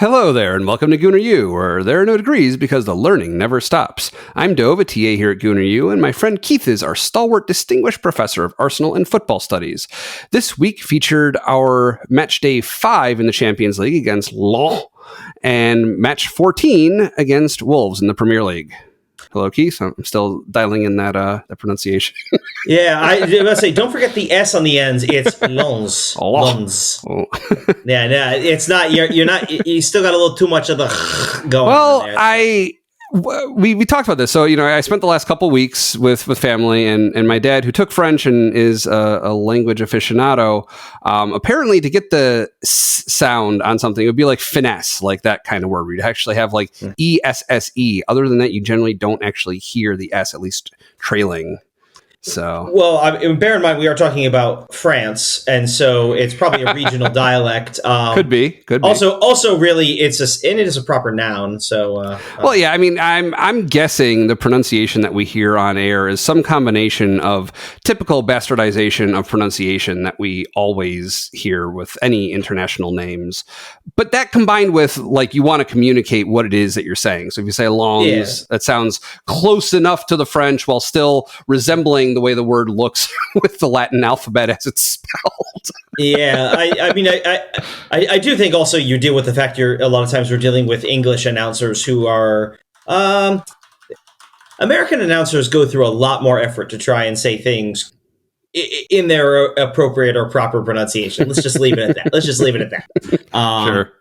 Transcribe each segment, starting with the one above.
Hello there, and welcome to Gooner U, where there are no degrees because the learning never stops. I'm Dove, a TA here at Gooner U, and my friend Keith is our stalwart distinguished professor of Arsenal and football studies. This week featured our match day 5 in the Champions League against Lens, and match 14 against Wolves in the Premier League. Hello, Keith. I'm still dialing in that pronunciation. Yeah, I was going to say, don't forget the S on the ends. It's Lens. Lens. Oh. Yeah, it's not. You're not. You still got a little too much of the going. Well, on there. We talked about this. So, I spent the last couple weeks with family and my dad, who took French and is a language aficionado. Apparently, to get the sound on something, it would be like finesse, like that kind of word. We'd actually have like ESSE. Other than that, you generally don't actually hear the S, at least trailing. So, well, bear in mind we are talking about France, and so it's probably a regional dialect. Could be. Also, really, it is a proper noun. So, well, yeah. I mean, I'm guessing the pronunciation that we hear on air is some combination of typical bastardization of pronunciation that we always hear with any international names, but that combined with like you want to communicate what it is that you're saying. So if you say longs, that sounds close enough to the French while still resembling the way the word looks with the Latin alphabet as it's spelled. Yeah, I do think also you deal with the fact a lot of times we're dealing with English announcers who are American announcers go through a lot more effort to try and say things in their appropriate or proper pronunciation. Let's just leave it at that. Sure.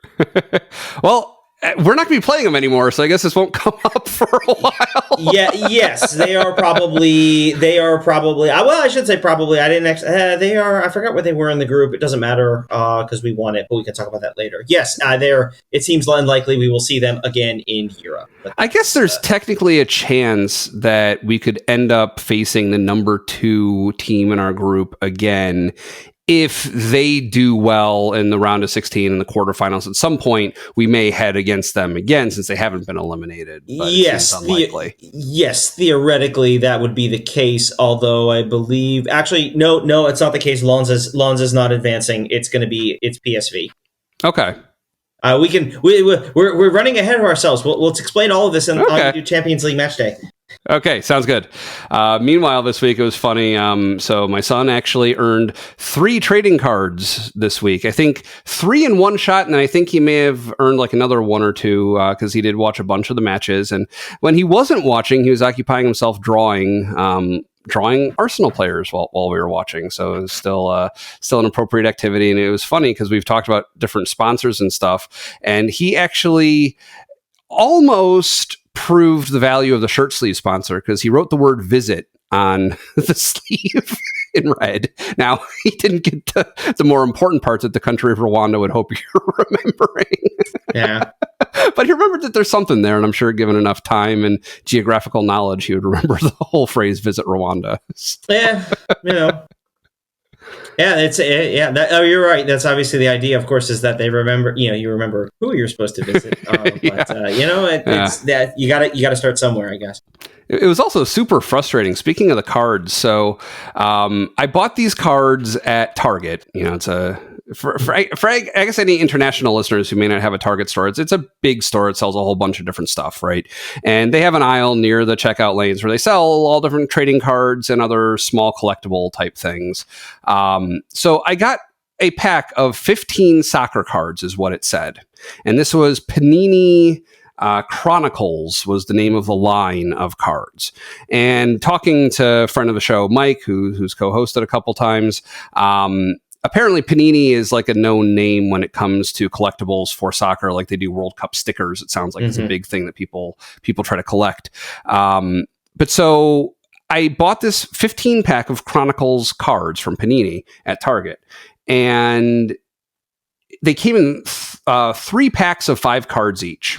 Well, we're not going to be playing them anymore, so I guess this won't come up for a while. Yes, they are probably. Well, I should say probably. I didn't actually. They are. I forgot what they were in the group. It doesn't matter because we won it, but we can talk about that later. Yes, it seems unlikely we will see them again in Europe. I guess there's technically a chance that we could end up facing the number 2 team in our group again if they do well in the round of 16 in the quarterfinals. At some point, we may head against them again since they haven't been eliminated. But yes, it seems unlikely. Yes, theoretically that would be the case. Although I believe, actually, no, it's not the case. Lens is not advancing. It's PSV. Okay. We're running ahead of ourselves. Let's explain all of this on the Champions League match day. Okay, sounds good. Meanwhile, this week it was funny. So my son actually earned 3 trading cards this week. I think 3 in one shot, and I think he may have earned like another 1 or 2 because he did watch a bunch of the matches. And when he wasn't watching, he was occupying himself drawing Arsenal players while we were watching. So it was still an appropriate activity. And it was funny because we've talked about different sponsors and stuff. And he actually almost proved the value of the shirt sleeve sponsor because he wrote the word visit on the sleeve in red. Now, he didn't get the more important parts that the country of Rwanda would hope you're remembering. Yeah. But he remembered that there's something there, and I'm sure given enough time and geographical knowledge, he would remember the whole phrase visit Rwanda. Yeah, Yeah, you're right. That's obviously the idea, of course, is that they remember. You remember who you're supposed to visit. It's that you got to start somewhere, I guess. It was also super frustrating. Speaking of the cards, so I bought these cards at Target. It's for I guess any international listeners who may not have a Target store, it's a big store. It sells a whole bunch of different stuff, right? And they have an aisle near the checkout lanes where they sell all different trading cards and other small collectible type things. So I got a pack of 15 soccer cards is what it said. And this was Panini Chronicles was the name of the line of cards. And talking to a friend of the show, Mike, who's co-hosted a couple times, apparently Panini is like a known name when it comes to collectibles for soccer, like they do World Cup stickers. It sounds like it's a big thing that people try to collect. But so I bought this 15 pack of Chronicles cards from Panini at Target, and they came in 3 packs of 5 cards each.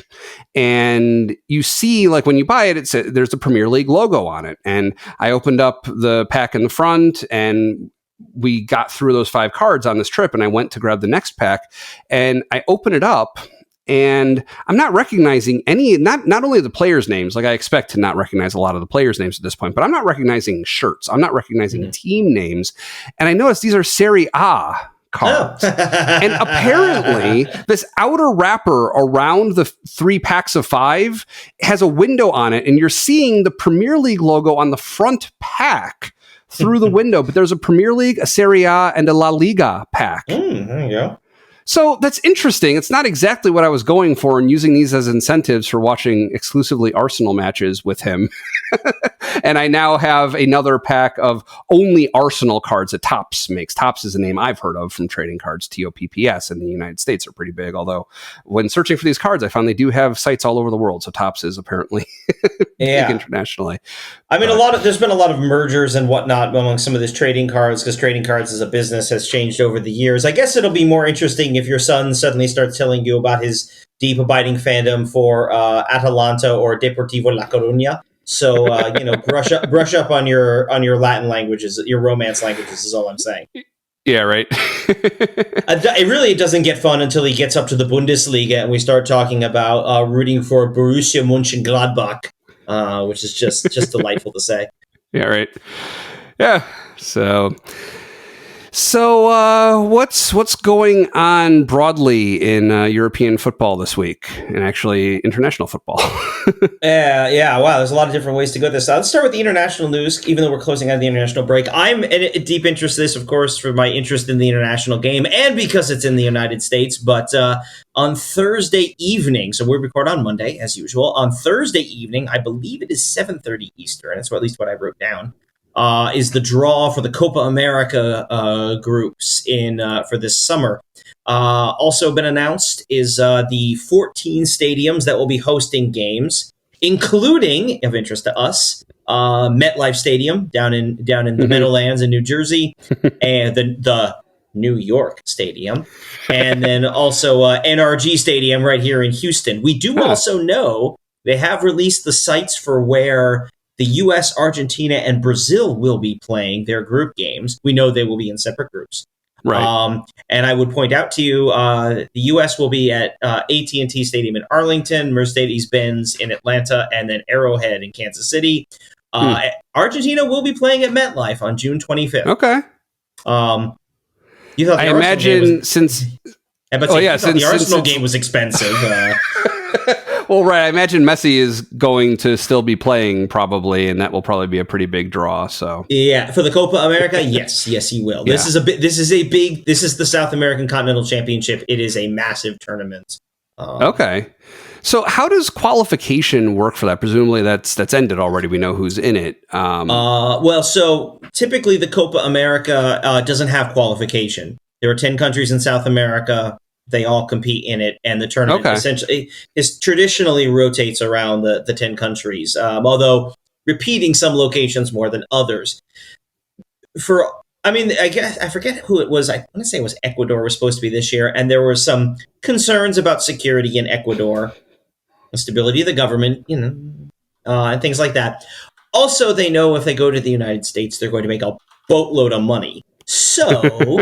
And you see, like when you buy it, there's a Premier League logo on it. And I opened up the pack in the front, and we got through those 5 cards on this trip, and I went to grab the next pack, and I open it up, and I'm not recognizing not only the players' names, like I expect to not recognize a lot of the players' names at this point, but I'm not recognizing shirts. I'm not recognizing team names. And I noticed these are Serie A cards. Oh. And apparently, this outer wrapper around the 3 packs of 5 has a window on it, and you're seeing the Premier League logo on the front pack through the window. But there's a Premier League, a Serie A, and a La Liga pack. There you go. So that's interesting. It's not exactly what I was going for and using these as incentives for watching exclusively Arsenal matches with him. And I now have another pack of only Arsenal cards that Topps makes. Topps is a name I've heard of from trading cards. TOPPS in the United States are pretty big. Although when searching for these cards, I found they do have sites all over the world. So Topps is apparently big internationally. I mean, there's been a lot of mergers and whatnot among some of these trading cards, because trading cards as a business has changed over the years. I guess it'll be more interesting if your son suddenly starts telling you about his deep abiding fandom for Atalanta or Deportivo La Coruña. So brush up on your Latin languages, your Romance languages is all I'm saying. Yeah, right. It really doesn't get fun until he gets up to the Bundesliga and we start talking about rooting for Borussia Mönchengladbach, which is just delightful to say. Yeah, right. Yeah. So what's going on broadly in European football this week, and actually international football? Yeah. Wow, there's a lot of different ways to go with this. Let's start with the international news, even though we're closing out the international break. I'm in deep interest in this, of course, for my interest in the international game and because it's in the United States. But on Thursday evening, so we record on Monday, as usual. On Thursday evening, I believe it is 7:30 Eastern. That's at least what I wrote down. Is the draw for the Copa America groups for this summer. Also been announced is the 14 stadiums that will be hosting games, including, of interest to us, MetLife Stadium down in the Meadowlands in New Jersey, and the New York Stadium, and then also NRG Stadium right here in Houston. We do also know they have released the sites for where the U.S., Argentina, and Brazil will be playing their group games. We know they will be in separate groups. Right. And I would point out to you, the U.S. will be at AT&T Stadium in Arlington, Mercedes-Benz in Atlanta, and then Arrowhead in Kansas City. Argentina will be playing at MetLife on June 25th. Okay. You thought I imagine since... the Arsenal game was expensive. Well, right. I imagine Messi is going to still be playing probably, and that will probably be a pretty big draw. So yeah, for the Copa America, yes, he will. Yeah. This is the South American Continental Championship. It is a massive tournament. Okay. So how does qualification work for that? Presumably that's ended already. We know who's in it. So typically the Copa America doesn't have qualification. There are 10 countries in South America. They all compete in it, and the tournament essentially traditionally rotates around the 10 countries, although repeating some locations more than others. I forget who it was. I want to say it was Ecuador was supposed to be this year, and there were some concerns about security in Ecuador, the stability of the government, and things like that. Also, they know if they go to the United States, they're going to make a boatload of money. So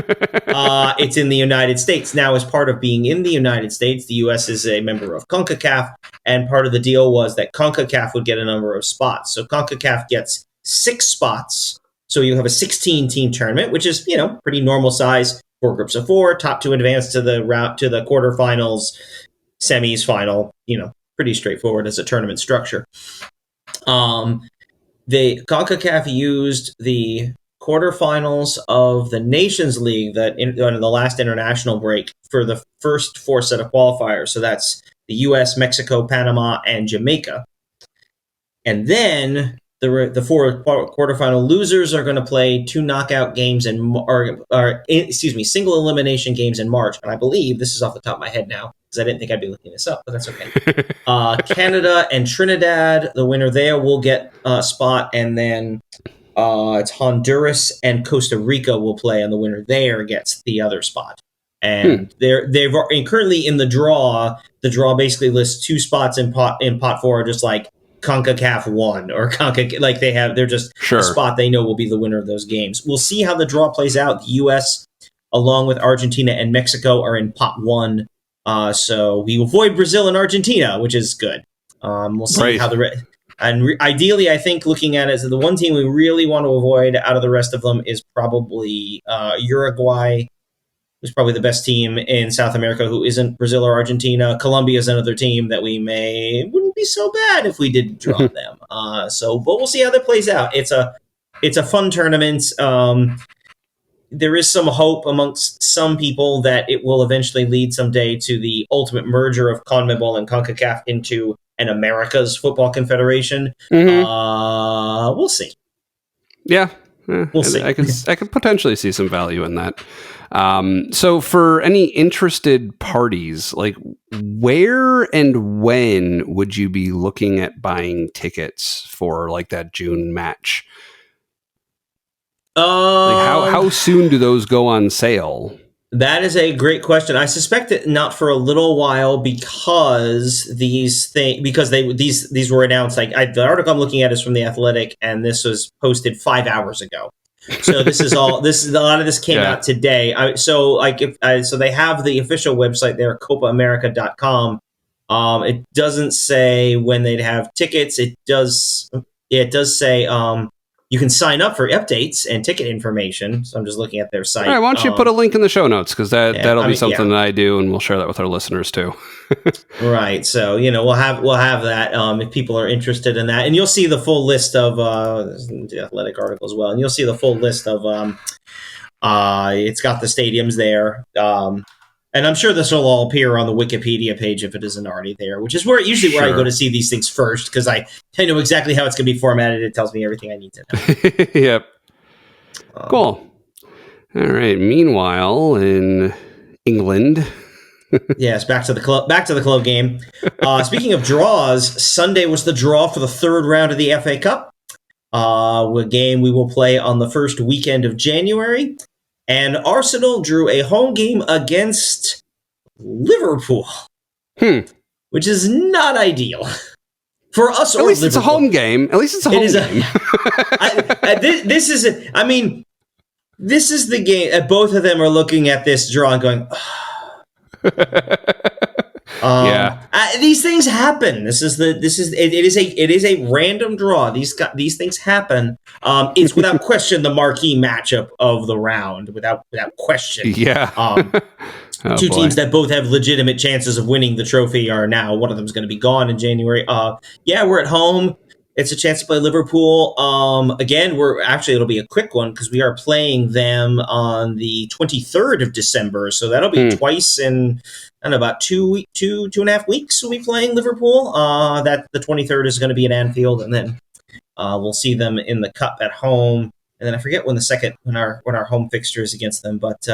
it's in the United States. Now, as part of being in the United States, the U.S. is a member of CONCACAF, and part of the deal was that CONCACAF would get a number of spots. So CONCACAF gets 6 spots. So you have a 16-team tournament, which is, pretty normal size, 4 groups of 4, top 2 advance to the quarterfinals, semis, final, pretty straightforward as a tournament structure. CONCACAF used the quarterfinals of the Nations League that in the last international break for the first 4 set of qualifiers. So that's the U.S., Mexico, Panama, and Jamaica. And then the 4 quarterfinal losers are going to play 2 knockout games single elimination games in March. And I believe, this is off the top of my head now, because I didn't think I'd be looking this up, but that's okay. Canada and Trinidad, the winner there will get a spot, and then it's Honduras and Costa Rica will play, and the winner there gets the other spot. And they've currently in the draw. The draw basically lists 2 spots in pot 4, just like CONCACAF won or CONCACAF. Like they're just a spot they know will be the winner of those games. We'll see how the draw plays out. The U.S. along with Argentina and Mexico are in pot 1. So we avoid Brazil and Argentina, which is good. We'll see how ideally, I think looking at it, so the one team we really want to avoid out of the rest of them is probably Uruguay, who's probably the best team in South America, who isn't Brazil or Argentina. Colombia is another team that wouldn't be so bad if we did draw them. But we'll see how that plays out. It's a fun tournament. There is some hope amongst some people that it will eventually lead someday to the ultimate merger of CONMEBOL and CONCACAF into an America's Football Confederation. We'll see. Yeah. We'll see. I could potentially see some value in that. So for any interested parties, like where and when would you be looking at buying tickets for like that June match? How soon do those go on sale? That is a great question. I suspect it not for a little while because these were announced. The article I'm looking at is from The Athletic, and this was posted 5 hours ago. So this is a lot of this came out today. So they have the official website there, copaamerica.com. It doesn't say when they'd have tickets. It does say you can sign up for updates and ticket information. So I'm just looking at their site. All right, why don't you put a link in the show notes, because that'll be something that I do, and we'll share that with our listeners too. Right. So we'll have that if people are interested in that, and you'll see the full list of the Athletic article as well, and you'll see the full list of it's got the stadiums there. And I'm sure this will all appear on the Wikipedia page if it isn't already there, which is where I go to see these things first, because I know exactly how it's going to be formatted. It tells me everything I need to know. Yep. Cool. All right. Meanwhile, in England. Yes, back to the club game. Speaking of draws, Sunday was the draw for the third round of the FA Cup. A game we will play on the first weekend of January. And Arsenal drew a home game against Liverpool, which is not ideal for us. At least Liverpool. It's a home game. At least it's a home game. This is the game. Both of them are looking at this draw and going, these things happen. It is a random draw. These things happen. It's without question the marquee matchup of the round, without question. Yeah. Two teams that both have legitimate chances of winning the trophy are now. One of them is going to be gone in January. We're at home. It's a chance to play Liverpool. Again, it'll be a quick one because we are playing them on the 23rd of December. So that'll be twice in about two and a half weeks. We'll be playing Liverpool. That the 23rd is going to be at Anfield, and then we'll see them in the cup at home. And then I forget when our home fixture is against them, but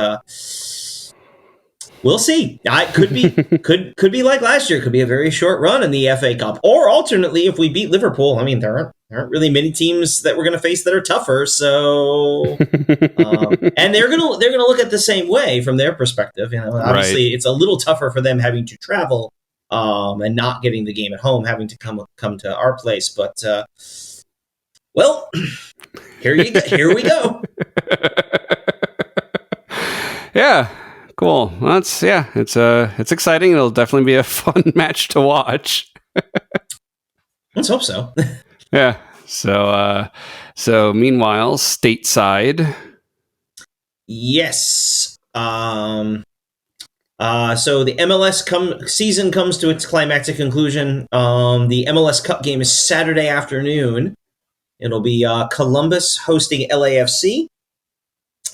we'll see. It could be like last year. It could be a very short run in the FA Cup. Or alternately, if we beat Liverpool, there aren't really many teams that we're going to face that are tougher. So, and they're gonna look at the same way from their perspective. Obviously, It's a little tougher for them having to travel and not getting the game at home, having to come to our place. But here we go. Yeah. Cool. Well, it's exciting. It'll definitely be a fun match to watch. Let's hope so. Yeah. So meanwhile, stateside. Yes. So the MLS season comes to its climactic conclusion. The MLS Cup game is Saturday afternoon. It'll be Columbus hosting LAFC.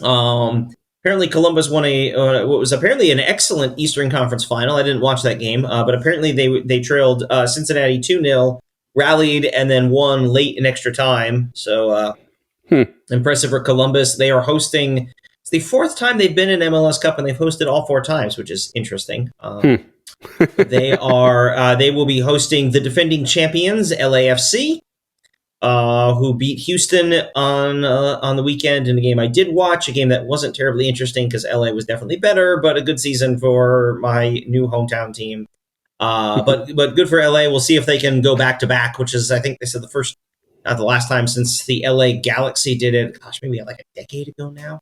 Apparently, Columbus won what was apparently an excellent Eastern Conference final. I didn't watch that game, but apparently they trailed Cincinnati 2-0, rallied, and then won late in extra time. So impressive for Columbus. They are hosting. It's the fourth time they've been in MLS Cup, and they've hosted all four times, which is interesting. They will be hosting the defending champions LAFC. Who beat Houston on the weekend in a game I did watch, a game that wasn't terribly interesting because LA was definitely better, but a good season for my new hometown team. But good for LA. We'll see if they can go back to back, which is, I think they said the last time since the LA Galaxy did it. Gosh, maybe like a decade ago now.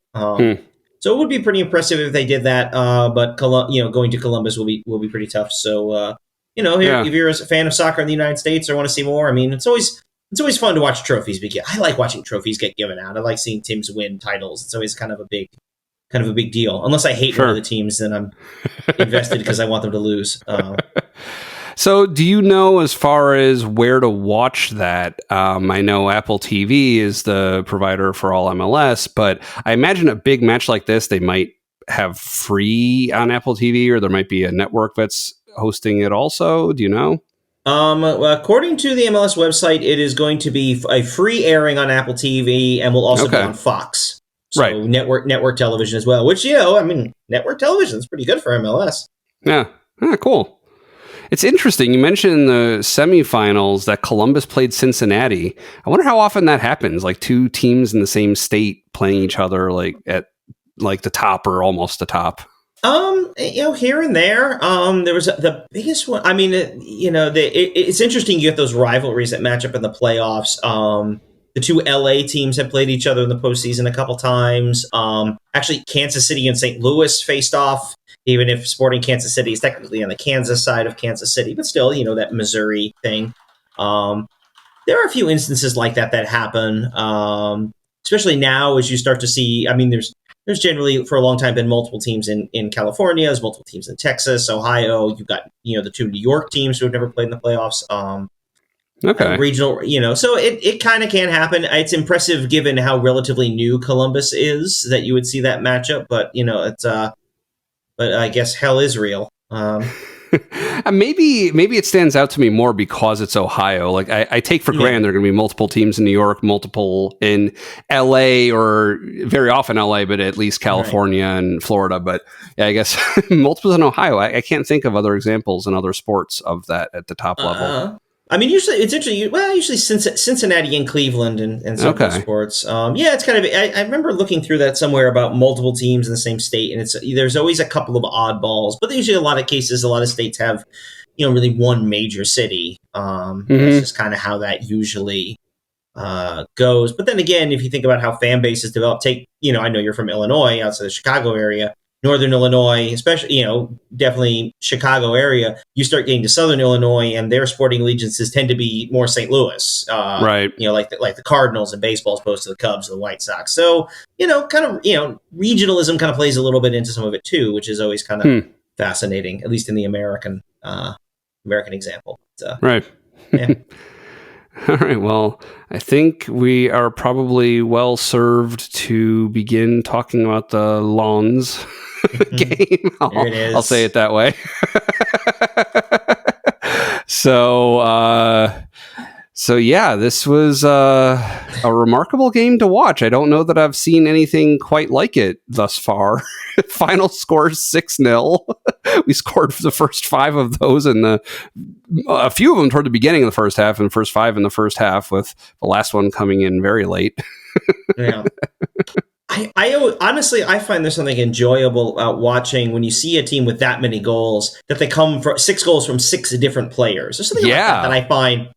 So it would be pretty impressive if they did that. But going to Columbus will be pretty tough. So if you're a fan of soccer in the United States or want to see more, it's always fun to watch trophies. Because I like watching trophies get given out. I like seeing teams win titles. It's always kind of a big kind of a big deal. Unless I hate Sure. one of the teams, then I'm invested because I want them to lose. So do you know as far as where to watch that? I know Apple TV is the provider for all MLS, but I imagine a big match like this, they might have free on Apple TV, or there might be a network that's hosting it also. Do you know? Well, according to the MLS website, it is going to be a free airing on Apple TV and will also be on Fox. So right. network television as well, which, network television is pretty good for MLS. Yeah. Cool. It's interesting. You mentioned the semifinals that Columbus played Cincinnati. I wonder how often that happens. Like two teams in the same state playing each other, like at like the top or almost the top. Here and there. There was the biggest one. I mean, it's interesting. You get those rivalries that match up in the playoffs. The two LA teams have played each other in the postseason a couple times. Actually, Kansas City and St. Louis faced off, even if Sporting Kansas City is technically on the Kansas side of Kansas City, but still, that Missouri thing. There are a few instances like that happen, especially now as you start to see. I mean, there's generally for a long time been multiple teams in California, there's multiple teams in Texas, Ohio. You've got the two New York teams who have never played in the playoffs. Regional, so it kind of can happen. It's impressive given how relatively new Columbus is that you would see that matchup, but it's but I guess hell is real. Maybe it stands out to me more because it's Ohio. Like I take for granted there are going to be multiple teams in New York, multiple in LA, or very often LA, but at least California and Florida. But yeah, I guess multiples in Ohio. I can't think of other examples in other sports of that at the top level. I mean, usually it's interesting. Well, usually Cincinnati and Cleveland and some sports. It's kind of. I remember looking through that somewhere about multiple teams in the same state, and there's always a couple of oddballs, but usually a lot of cases, a lot of states have, really one major city. That's just kind of how that usually goes. But then again, if you think about how fan bases develop, I know you're from Illinois, outside the Chicago area. Northern Illinois, especially, definitely Chicago area, you start getting to Southern Illinois and their sporting allegiances tend to be more St. Louis. Right. Like the Cardinals in baseball as opposed to the Cubs or the White Sox. So, regionalism kind of plays a little bit into some of it too, which is always kind of fascinating, at least in the American example. Right. Yeah. All right. Well, I think we are probably well served to begin talking about the Lons game. I'll say it that way. So yeah, this was a remarkable game to watch. I don't know that I've seen anything quite like it thus far. Final score 6-0. We scored for the first 5 of those, and a few of them toward the beginning of the first half, and the first 5 in the first half, with the last one coming in very late. Yeah. I honestly find there's something enjoyable about watching when you see a team with that many goals, that they come for 6 goals from 6 different players. There's something like that I find.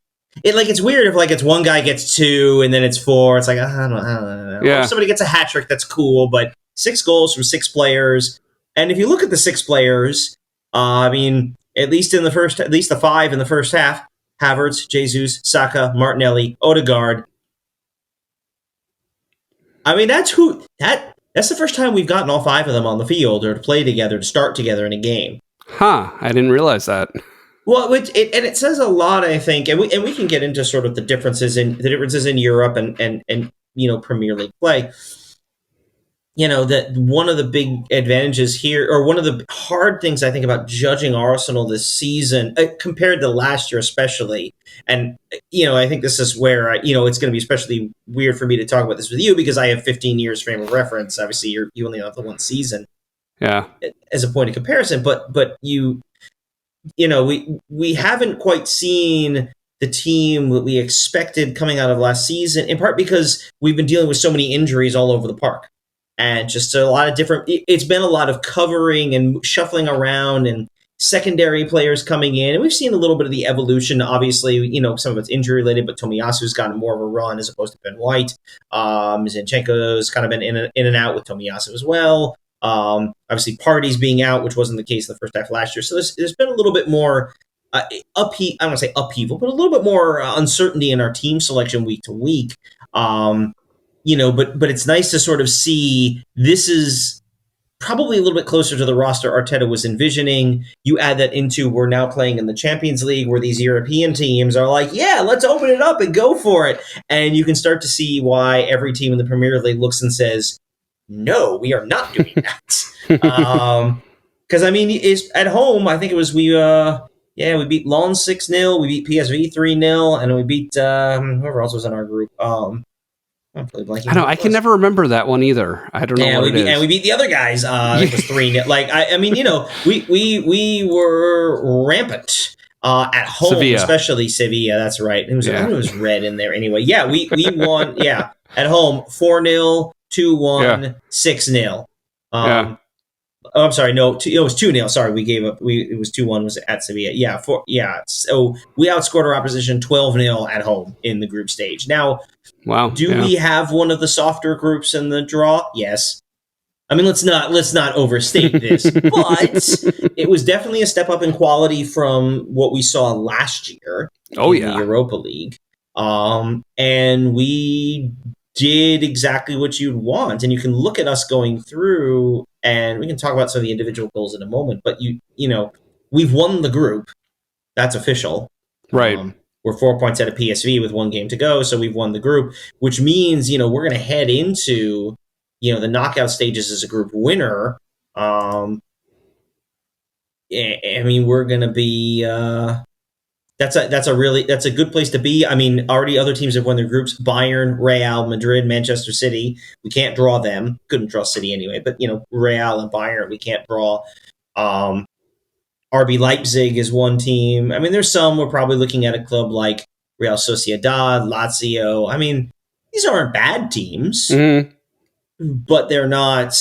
It's weird if it's one guy gets 2 and then it's 4. It's like, I don't know. Yeah. Or if somebody gets a hat trick, that's cool, but 6 goals from 6 players. And if you look at the 6 players, at least the 5 in the first half, Havertz, Jesus, Saka, Martinelli, Odegaard. That's the first time we've gotten all 5 of them on the field or to play together, to start together in a game. Huh, I didn't realize that. Well, it says a lot, I think, and we can get into sort of the differences in Europe and Premier League play. That one of the big advantages here, or one of the hard things I think about judging Arsenal this season compared to last year, especially, and I think this is where it's going to be especially weird for me to talk about this with you because I have 15 years frame of reference. Obviously, you only have the one season, as a point of comparison, but we haven't quite seen the team that we expected coming out of last season, in part because we've been dealing with so many injuries all over the park. And just a lot of it's been a lot of covering and shuffling around and secondary players coming in. And we've seen a little bit of the evolution. Obviously, some of it's injury related, but Tomiyasu's gotten more of a run as opposed to Ben White. Zinchenko's kind of been in and out with Tomiyasu as well. Obviously, Partey's being out, which wasn't the case in the first half last year. So there's been a little bit more I don't want to say upheaval, but a little bit more uncertainty in our team selection week to week. But it's nice to sort of see this is probably a little bit closer to the roster Arteta was envisioning. You add that into we're now playing in the Champions League where these European teams are like, yeah, let's open it up and go for it. And you can start to see why every team in the Premier League looks and says, no, we are not doing that. Because, I mean, is at home, I think it was we beat Lens 6-0, we beat PSV 3-0, and we beat whoever else was in our group. I'm really blanking. I know. I can never remember that one either. I don't know what it is. And we beat the other guys. It was 3-0. Like, I mean, we were rampant at home, Sevilla. Especially Sevilla. That's right. I think it was red in there anyway. Yeah, we won. Yeah, at home 4-0, 2-1, 6-0. Oh, I'm sorry. No, it was 2-0. Sorry, we gave up. It was 2-1. Was at Sevilla. Yeah. So we outscored our opposition 12-0 at home in the group stage. Now, wow. Do we have one of the softer groups in the draw? Yes. I mean, let's not overstate this, but it was definitely a step up in quality from what we saw last year in the Europa League. And we did exactly what you'd want. And you can look at us going through, and we can talk about some of the individual goals in a moment, but we've won the group. That's official. Right. We're 4 points out of PSV with 1 game to go, so we've won the group, which means, we're going to head into, the knockout stages as a group winner. I mean, we're going to be that's a good place to be. I mean, already other teams have won their groups: Bayern, Real, Madrid, Manchester City. We can't draw them. Couldn't draw City anyway, but Real and Bayern we can't draw. RB Leipzig is one team. I mean, there's some. We're probably looking at a club like Real Sociedad, Lazio. I mean, these aren't bad teams, but they're not.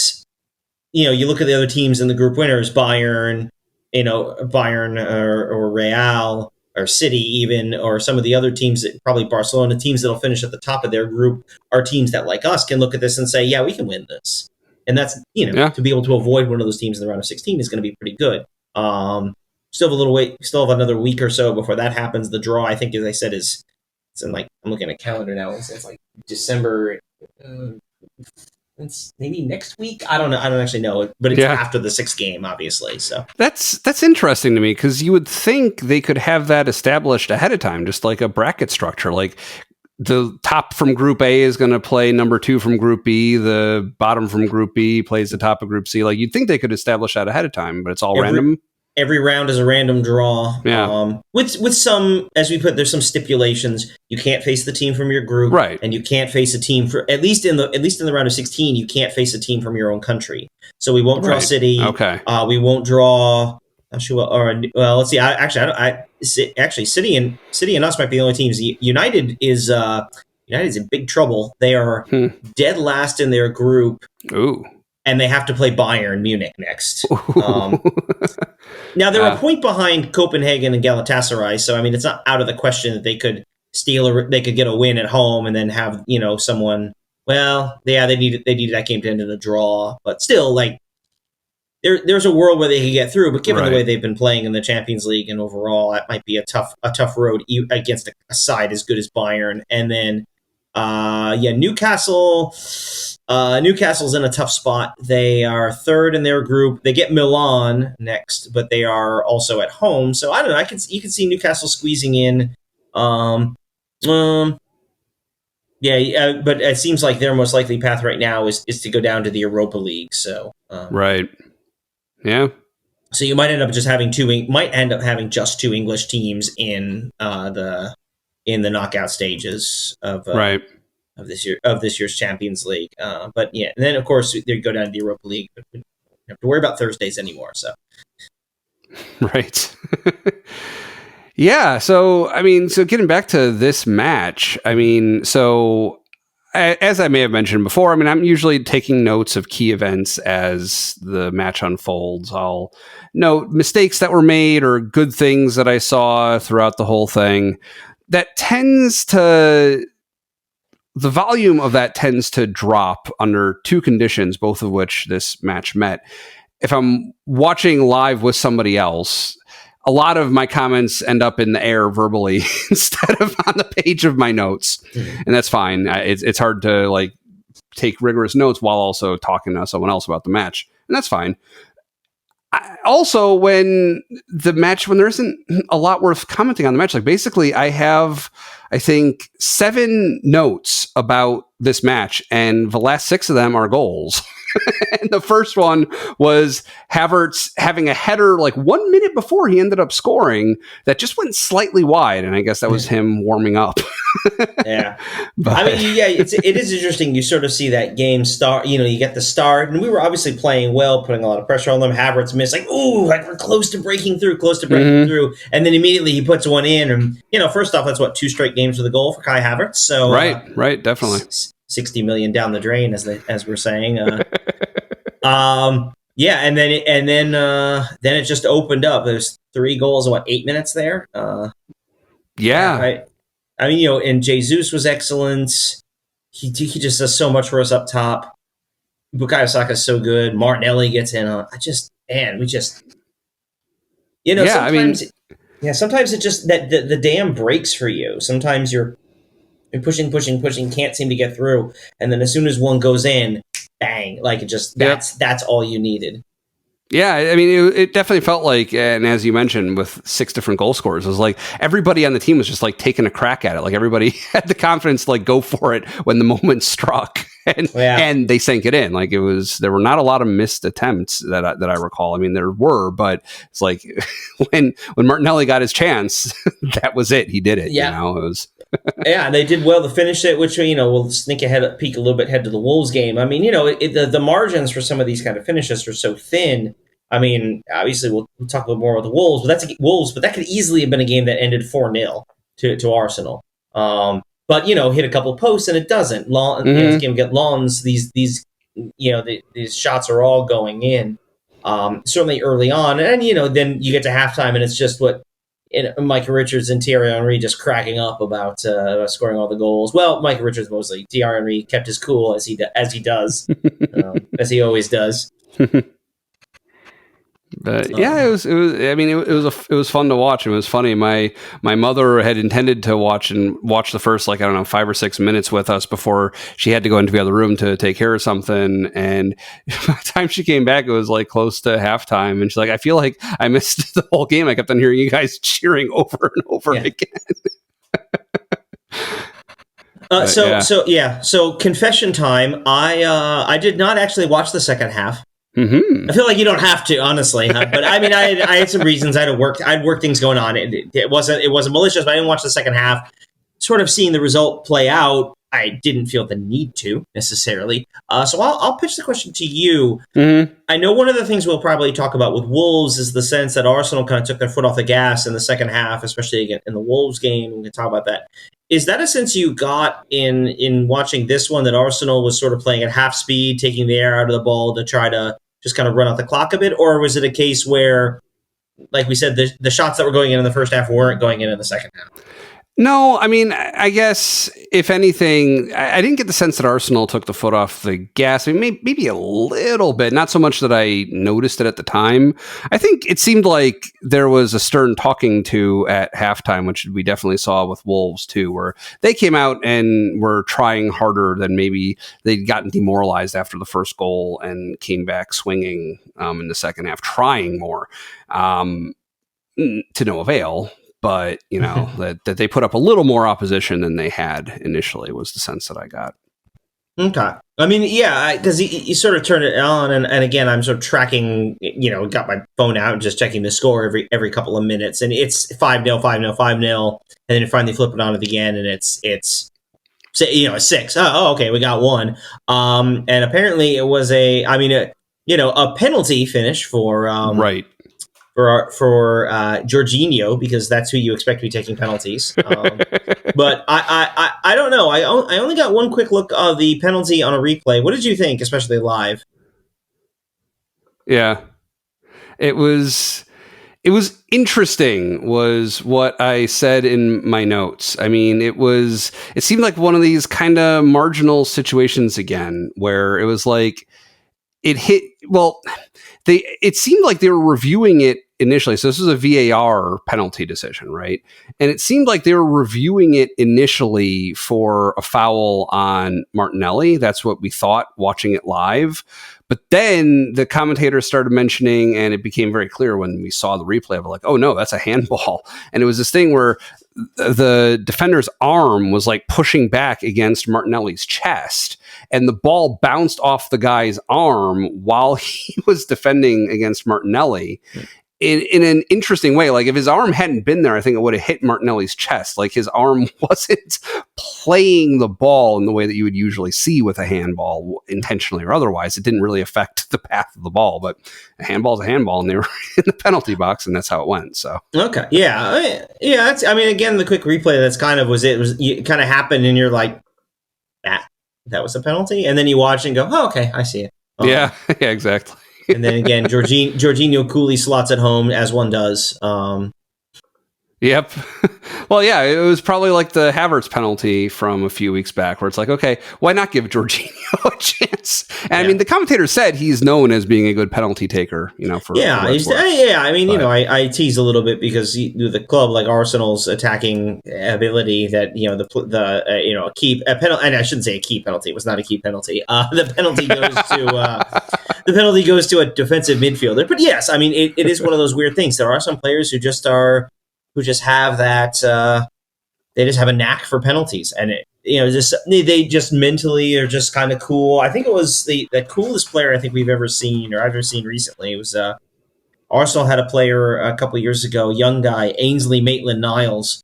You look at the other teams in the group winners: Bayern, or Real or City, even, or some of the other teams that probably Barcelona teams that'll finish at the top of their group are teams that, like us, can look at this and say, yeah, we can win this. And that's to be able to avoid one of those teams in the round of 16 is going to be pretty good. Still have a little wait. Still have another week or so before that happens. The draw, I think, as I said, it's in I'm looking at a calendar now. It's like December. It's maybe next week. I don't know. I don't actually know, but it's after the 6th game, obviously. So that's interesting to me, because you would think they could have that established ahead of time, just like a bracket structure. Like the top from Group A is going to play number 2 from Group B. The bottom from Group B plays the top of Group C. Like you'd think they could establish that ahead of time, but it's all random. Every round is a random draw. Yeah. With some, as we put, there's some stipulations. You can't face the team from your group, right? And you can't face a team for at least in the round of 16. You can't face a team from your own country. So we won't draw City. Okay. We won't draw. Let's see. Actually, City and us might be the only teams. United is in big trouble. They are dead last in their group. Ooh. And they have to play Bayern Munich next. Now, they're a point behind Copenhagen and Galatasaray, so I mean, it's not out of the question that they could they could get a win at home and then have someone. Well, they needed that game to end in a draw, but still, like there's a world where they could get through. But given the way they've been playing in the Champions League and overall, that might be a tough road against a side as good as Bayern. And then, Newcastle. Newcastle's in a tough spot. They are 3rd in their group. They get Milan next, but they are also at home. So I don't know. You can see Newcastle squeezing in. But it seems like their most likely path right now is to go down to the Europa League. So right, yeah. So you might end up just having just 2 English teams in the knockout stages of of this year's Champions League. But yeah, and then of course they go down to the Europa League. But we don't have to worry about Thursdays anymore. So right. Yeah. So I mean, getting back to this match, I mean, so as I may have mentioned before, I mean, I'm usually taking notes of key events as the match unfolds. I'll note mistakes that were made or good things that I saw throughout the whole thing. The volume of that tends to drop under 2 conditions, both of which this match met. If I'm watching live with somebody else, a lot of my comments end up in the air verbally instead of on the page of my notes. And that's fine. It's hard to take rigorous notes while also talking to someone else about the match. and that's fine. Also, when there isn't a lot worth commenting on the match, like basically I have, I think, 7 notes about this match, and the last 6 of them are goals. And the first one was Havertz having a header like 1 minute before he ended up scoring that just went slightly wide, and I guess that was him warming up. Yeah, but, I mean, yeah, it is interesting. You sort of see that game start. You know, you get the start, and we were obviously playing well, putting a lot of pressure on them. Havertz missed, like, ooh, like we're close to breaking through, through, and then immediately he puts one in, and first off, that's 2 straight games with a goal for Kai Havertz. So right, definitely 60 million down the drain, as we're saying. Yeah, and then it just opened up. There's 3 goals in 8 minutes there. Yeah. I mean, and Jesus was excellent. He just does so much for us up top. Bukayo Saka is so good. Martinelli gets in. Sometimes sometimes it just that the dam breaks for you. Sometimes you're pushing, can't seem to get through, and then as soon as one goes in, bang! Like it just that's all you needed. Yeah, I mean, it definitely felt like, and as you mentioned, with 6 different goal scorers, it was like everybody on the team was just like taking a crack at it. Like everybody had the confidence to like go for it when the moment struck, and they sank it in. Like there were not a lot of missed attempts that I recall. I mean, there were, but it's like when Martinelli got his chance, that was it. He did it. Yeah. It was. Yeah, they did well to finish it, which we'll peek a little bit ahead to the Wolves game. I mean, the margins for some of these kind of finishes are so thin. I mean, obviously we'll talk a little more about the Wolves, but that could easily have been a game that ended 4-0 to Arsenal. But hit a couple of posts and it doesn't. This game get lawns. These shots are all going in. Certainly early on, and then you get to halftime and it's just Micah Richards and Thierry Henry just cracking up about scoring all the goals. Well, Micah Richards mostly. Thierry Henry kept his cool as he does, as he always does. But yeah, it was. I mean, it was fun to watch. It was funny. My mother had intended to watch the first 5 or 6 minutes with us before she had to go into the other room to take care of something. And by the time she came back, it was like close to halftime, and she's like, "I feel like I missed the whole game. I kept on hearing you guys cheering over and over again." So confession time. I did not actually watch the second half. Mm-hmm. I feel like you don't have to, honestly. But I mean, I had some reasons. I had work things going on. It wasn't malicious, but I didn't watch the second half. Sort of seeing the result play out, I didn't feel the need to necessarily. So I'll pitch the question to you. Mm-hmm. I know one of the things we'll probably talk about with Wolves is the sense that Arsenal kind of took their foot off the gas in the second half, especially again in the Wolves game. We can talk about that. Is that a sense you got in watching this one, that Arsenal was sort of playing at half speed, taking the air out of the ball to try to just kind of run out the clock a bit? Or was it a case where, like we said, the shots that were going in the first half weren't going in the second half? No, I mean, I guess if anything, I didn't get the sense that Arsenal took the foot off the gas. I mean, maybe a little bit, not so much that I noticed it at the time. I think it seemed like there was a stern talking to at halftime, which we definitely saw with Wolves too, where they came out and were trying harder than maybe they'd gotten demoralized after the first goal and came back swinging in the second half, trying more to no avail. But, that they put up a little more opposition than they had initially was the sense that I got. Okay. I mean, yeah, because you sort of turn it on, and again, I'm sort of tracking, got my phone out and just checking the score every couple of minutes, and it's 5-0, 5-0, 5-0, and then you finally flip it on it again, and it's 6. Oh, okay, we got one. And apparently it was a penalty finish for right. For Jorginho, because that's who you expect to be taking penalties. But I don't know. I only got one quick look of the penalty on a replay. What did you think, especially live? Yeah, it was interesting, was what I said in my notes. I mean, it seemed like one of these kind of marginal situations again, where it was like it hit. Well, it seemed like they were reviewing it initially. So this was a VAR penalty decision, right? And it seemed like they were reviewing it initially for a foul on Martinelli. That's what we thought watching it live. But then the commentators started mentioning, and it became very clear when we saw the replay of it, like, oh no, that's a handball. And it was this thing where the defender's arm was like pushing back against Martinelli's chest, and the ball bounced off the guy's arm while he was defending against Martinelli. In an interesting way. Like if his arm hadn't been there, I think it would have hit Martinelli's chest. Like his arm wasn't playing the ball in the way that you would usually see with a handball, intentionally or otherwise. It didn't really affect the path of the ball, but a handball is a handball, and they were in the penalty box, and that's how it went. So okay, yeah. That's, I mean, again, the quick replay. That's kind of it kind of happened, and you're like, that was a penalty, and then you watch and go, oh, okay, I see it. Yeah, exactly. And then again, Jorginho coolly slots it home, as one does. Yep. Well, yeah, it was probably like the Havertz penalty from a few weeks back, where it's like, okay, why not give Jorginho a chance? And I mean, the commentator said he's known as being a good penalty taker, for I mean, but, I tease a little bit because the club like Arsenal's attacking ability that a key penalty, and I shouldn't say a key penalty. It was not a key penalty. The penalty goes to a defensive midfielder. But yes, I mean, it is one of those weird things. There are some players who just have that they just have a knack for penalties, and they just mentally are just kind of cool. I think it was the coolest player I think we've ever seen, or I've ever seen recently. It was Arsenal had a player a couple years ago, young guy, Ainsley Maitland-Niles,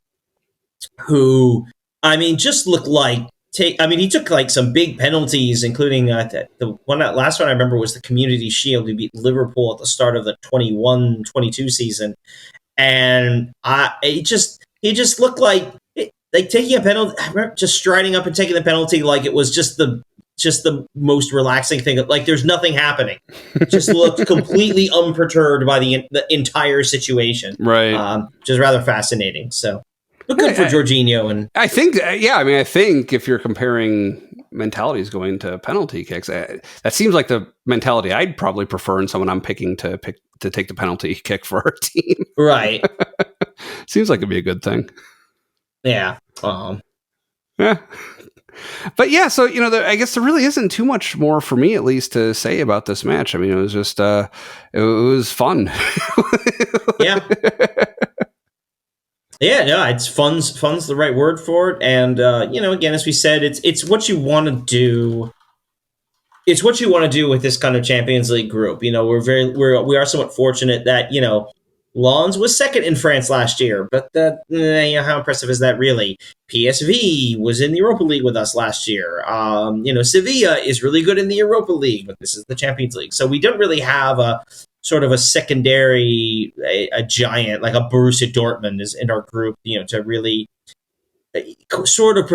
who, I mean, just looked like he took like some big penalties, including last one I remember was the Community Shield. He beat Liverpool at the start of the 21-22 season. And he just looked like taking a penalty, just striding up and taking the penalty like it was just the most relaxing thing. Like there's nothing happening. Just looked completely unperturbed by the entire situation. Right. Which is rather fascinating. So, but good for Jorginho. And I think if you're comparing mentalities going to penalty kicks, that seems like the mentality I'd probably prefer in someone I'm picking to take the penalty kick for our team. Right. Seems like it'd be a good thing. Yeah. Yeah. But yeah, so, I guess there really isn't too much more for me, at least, to say about this match. I mean, it was just, it was fun. Yeah. Yeah, no, it's fun's the right word for it. And, again, as we said, it's what you want to do. It's what you want to do with this kind of Champions League group. We are somewhat fortunate that, Lens was second in France last year, but how impressive is that really? PSV was in the Europa League with us last year. Sevilla is really good in the Europa League, but this is the Champions League. So we don't really have a sort of a secondary, a giant, like a Borussia Dortmund is in our group, to really sort of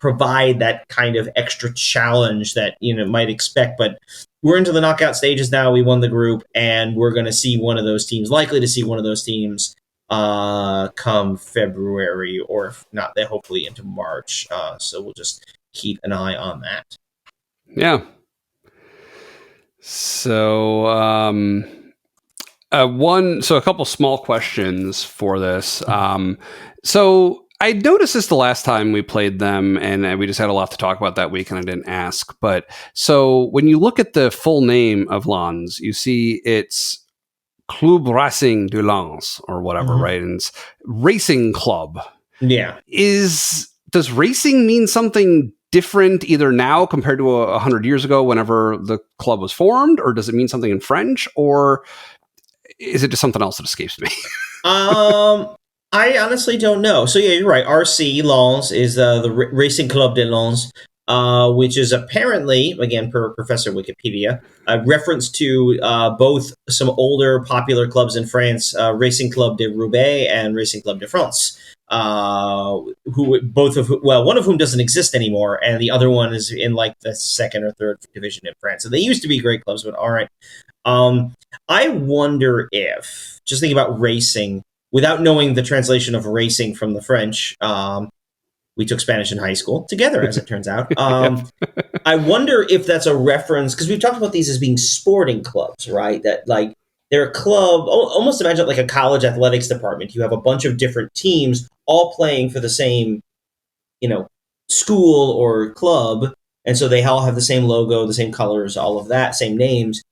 provide that kind of extra challenge that might expect. But we're into the knockout stages now. We won the group, and we're going to see one of those teams, likely to see one of those teams come February, or if not, then hopefully into March. So we'll just keep an eye on that. Yeah. So a couple small questions for this. So I noticed this the last time we played them, and we just had a lot to talk about that week, and I didn't ask. But so when you look at the full name of Lens, you see it's Club Racing de Lens or whatever, right? And it's racing club. Yeah. Does racing mean something different either now compared to 100 years ago whenever the club was formed, or does it mean something in French, or is it just something else that escapes me? I honestly don't know. So yeah, you're right. RC Lens is the Racing Club de Lens, which is apparently, again, per Professor Wikipedia, a reference to both some older popular clubs in France, Racing Club de Roubaix and Racing Club de France, one of whom doesn't exist anymore, and the other one is in like the second or third division in France. So they used to be great clubs, but all right. I wonder if, just thinking about racing, without knowing the translation of racing from the French, we took Spanish in high school together, as it turns out. I wonder if that's a reference, because we've talked about these as being sporting clubs, right? That like they're a club. Almost imagine like a college athletics department. You have a bunch of different teams all playing for the same, school or club, and so they all have the same logo, the same colors, all of that, same names.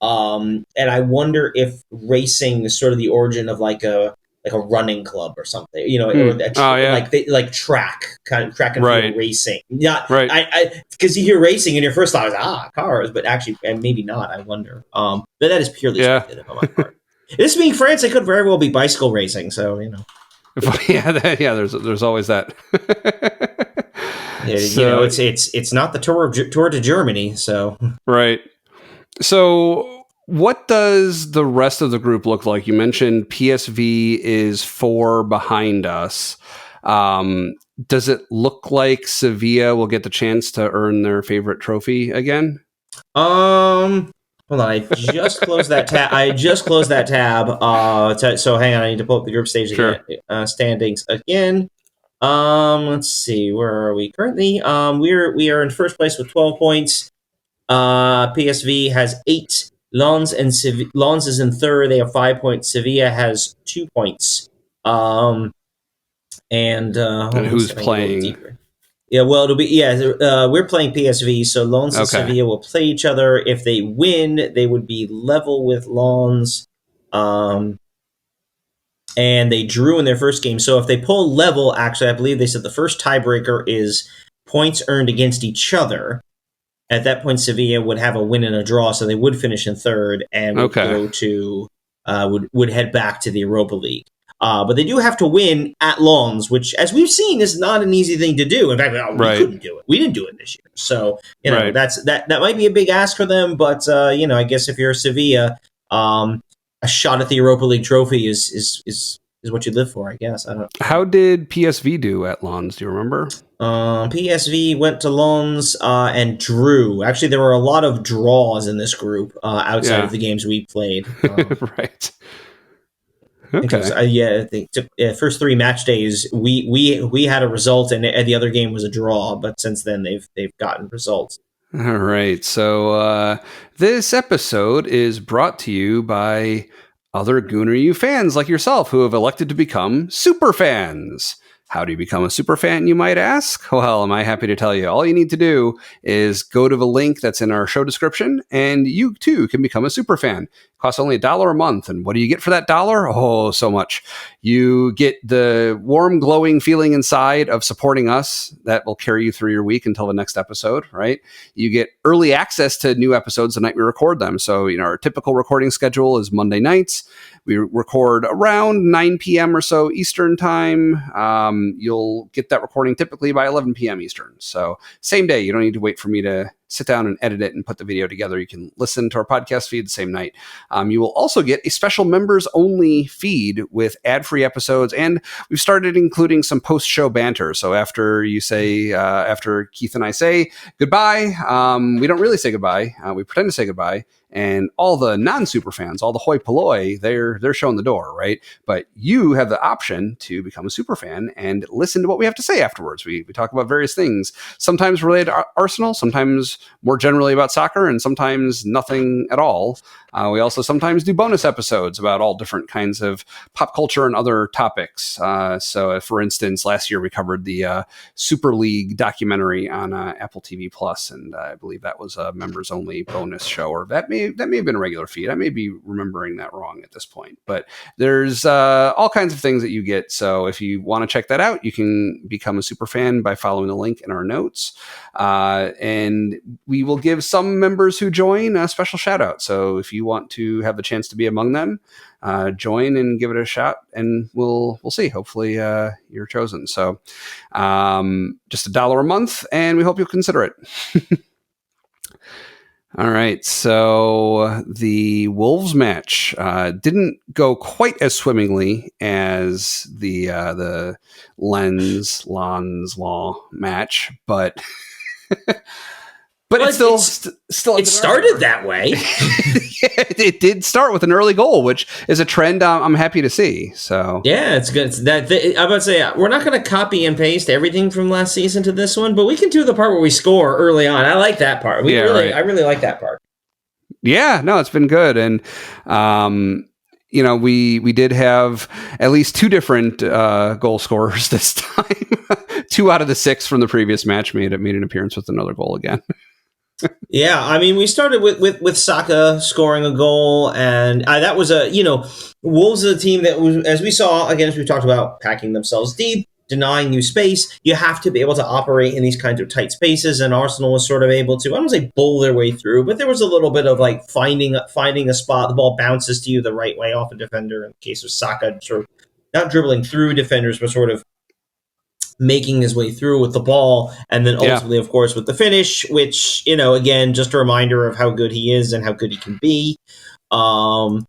And I wonder if racing is sort of the origin of like a running club or something, or like track and field racing. Yeah, right. Because you hear racing and your first thought is cars, but actually, and maybe not. I wonder. But that is purely speculative on my part. This being France, it could very well be bicycle racing. So There's always that. So, it's not the tour to Germany. So right. So what does the rest of the group look like? You mentioned PSV is 4 behind us. Does it look like Sevilla will get the chance to earn their favorite trophy again? Hold on, I just closed that tab. So hang on, I need to pull up the group stage standings again. Let's see, where are we currently? We are in first place with 12 points. PSV has 8. Lens is in third. They have 5 points. Sevilla has 2 points. And who's playing? Yeah, well, it'll be we're playing PSV, so Lens and Sevilla will play each other. If they win, they would be level with Lens. And they drew in their first game. So if they pull level, actually, I believe they said the first tiebreaker is points earned against each other. At that point, Sevilla would have a win and a draw, so they would finish in third and would go to would head back to the Europa League. But they do have to win at Lens, which, as we've seen, is not an easy thing to do. In fact, we couldn't do it. We didn't do it this year, so that might be a big ask for them. But I guess if you're Sevilla, a shot at the Europa League trophy is what you live for, I guess. I don't. How did PSV do at Lens? Do you remember? PSV went to Lens and drew. Actually, there were a lot of draws in this group outside of the games we played. Right. Okay. Because, I think first 3 match days we had a result and the other game was a draw. But since then they've gotten results. All right. So this episode is brought to you by other Gooner U fans like yourself who have elected to become super fans. How do you become a super fan, you might ask? Well, am I happy to tell you. All you need to do is go to the link that's in our show description, and you too can become a super fan. It costs only $1 a month. And what do you get for that $1? Oh, so much. You get the warm, glowing feeling inside of supporting us that will carry you through your week until the next episode, right? You get early access to new episodes the night we record them. So, our typical recording schedule is Monday nights. We record around 9 p.m. or so Eastern time. You'll get that recording typically by 11 p.m. Eastern. So same day. You don't need to wait for me to sit down and edit it and put the video together. You can listen to our podcast feed the same night. You will also get a special members-only feed with ad-free episodes, and we've started including some post-show banter. So after Keith and I say goodbye, we don't really say goodbye. We pretend to say goodbye. And all the non-super fans, all the hoi polloi, they're showing the door, right? But you have the option to become a super fan and listen to what we have to say afterwards. We talk about various things, sometimes related to Arsenal, sometimes more generally about soccer, and sometimes nothing at all. We also sometimes do bonus episodes about all different kinds of pop culture and other topics. So, for instance, last year we covered the Super League documentary on Apple TV Plus, and I believe that was a members-only bonus show, or that may have been a regular feed. I may be remembering that wrong at this point, but there's all kinds of things that you get. So if you want to check that out, you can become a super fan by following the link in our notes. And we will give some members who join a special shout out. So if you want to have the chance to be among them, join and give it a shot, and we'll see. Hopefully you're chosen. So just $1 a month, and we hope you'll consider it. All right, so the Wolves match didn't go quite as swimmingly as the Lens Law match, but it still it started that way. It did start with an early goal, which is a trend I'm happy to see. So yeah, it's good. I'm about to say we're not going to copy and paste everything from last season to this one, but we can do the part where we score early on. I like that part. I really like that part. Yeah, no, it's been good. And, we did have at least two different goal scorers this time. 2 out of the 6 from the previous match made an appearance with another goal again. Yeah, I mean, we started with Saka scoring a goal, and that was Wolves are a team that was, as we saw, again, as we talked about, packing themselves deep, denying you space. You have to be able to operate in these kinds of tight spaces, and Arsenal was sort of able to, I don't say bowl their way through, but there was a little bit of like finding a spot. The ball bounces to you the right way off a defender. In the case of Saka, sort of not dribbling through defenders, but sort of making his way through with the ball, and then ultimately, of course, with the finish, which, again, just a reminder of how good he is and how good he can be. That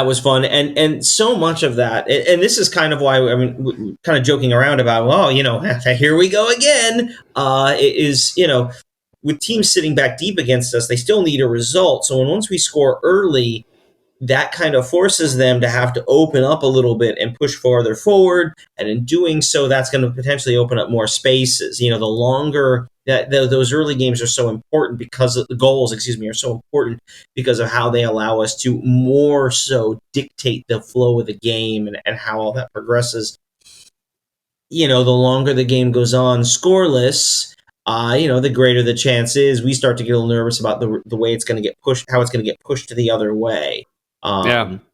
was fun, and so much of that, and this is kind of why, I mean, kind of joking around about, well, here we go again. It is, with teams sitting back deep against us, they still need a result. So once we score early, that kind of forces them to have to open up a little bit and push farther forward. And in doing so, that's going to potentially open up more spaces. The longer that those early games are so important because of the goals, are so important because of how they allow us to more so dictate the flow of the game and how all that progresses. The longer the game goes on scoreless, the greater the chance is we start to get a little nervous about the way it's going to get pushed, how it's going to get pushed to the other way.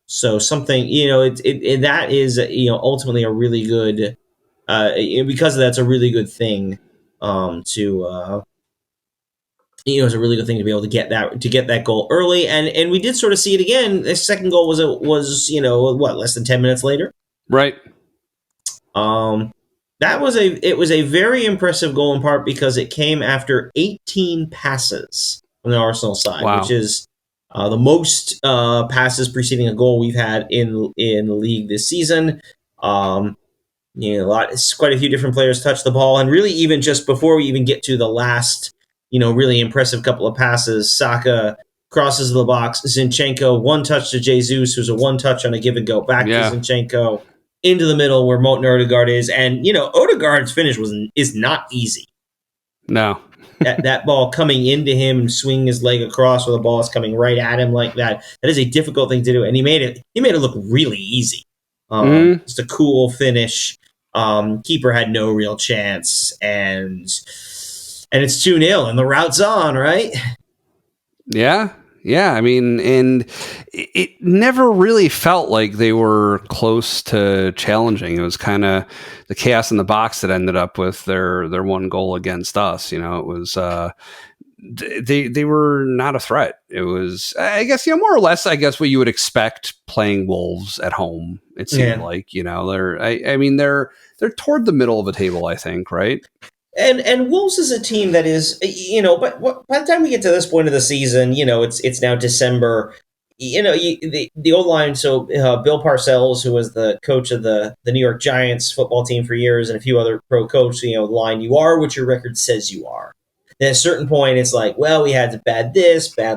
So something, that is, ultimately a really good, because that's a really good thing, it's a really good thing to be able to get that goal early. And we did sort of see it again. The second goal was less than 10 minutes later. Right. It was a very impressive goal in part because it came after 18 passes on the Arsenal side, which is, the most passes preceding a goal we've had in the league this season. Quite a few different players touched the ball, and really even just before we even get to the last, really impressive couple of passes, Saka crosses the box, Zinchenko one touch to Jesus, who's a one touch on a give and go back to Zinchenko into the middle where Moulton Odegaard is, and Odegaard's finish is not easy. No. that ball coming into him and swinging his leg across where the ball is coming right at him like that is a difficult thing to do, and he made it look really easy. Just a cool finish. Keeper had no real chance, and it's 2-0 and the route's on, right? Yeah, I mean, and it never really felt like they were close to challenging. It was kind of the chaos in the box that ended up with their one goal against us. It was they were not a threat. It was, I guess, more or less, I guess, what you would expect playing Wolves at home. It seemed like, they're toward the middle of the table, I think, right? And Wolves is a team that is, but by the time we get to this point of the season, it's now December. The old line. So Bill Parcells, who was the coach of the New York Giants football team for years, and a few other pro coaches, the line, you are what your record says you are. At a certain point, it's like, well, we had bad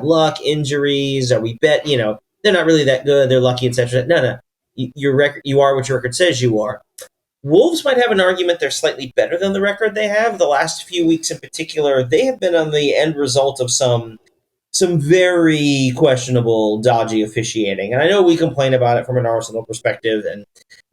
luck, injuries, or we bet, they're not really that good, they're lucky, etc. No. Your record, you are what your record says you are. Wolves might have an argument they're slightly better than the record they have. The last few weeks in particular, they have been on the end result of some very questionable, dodgy officiating. And I know we complain about it from an Arsenal perspective, and,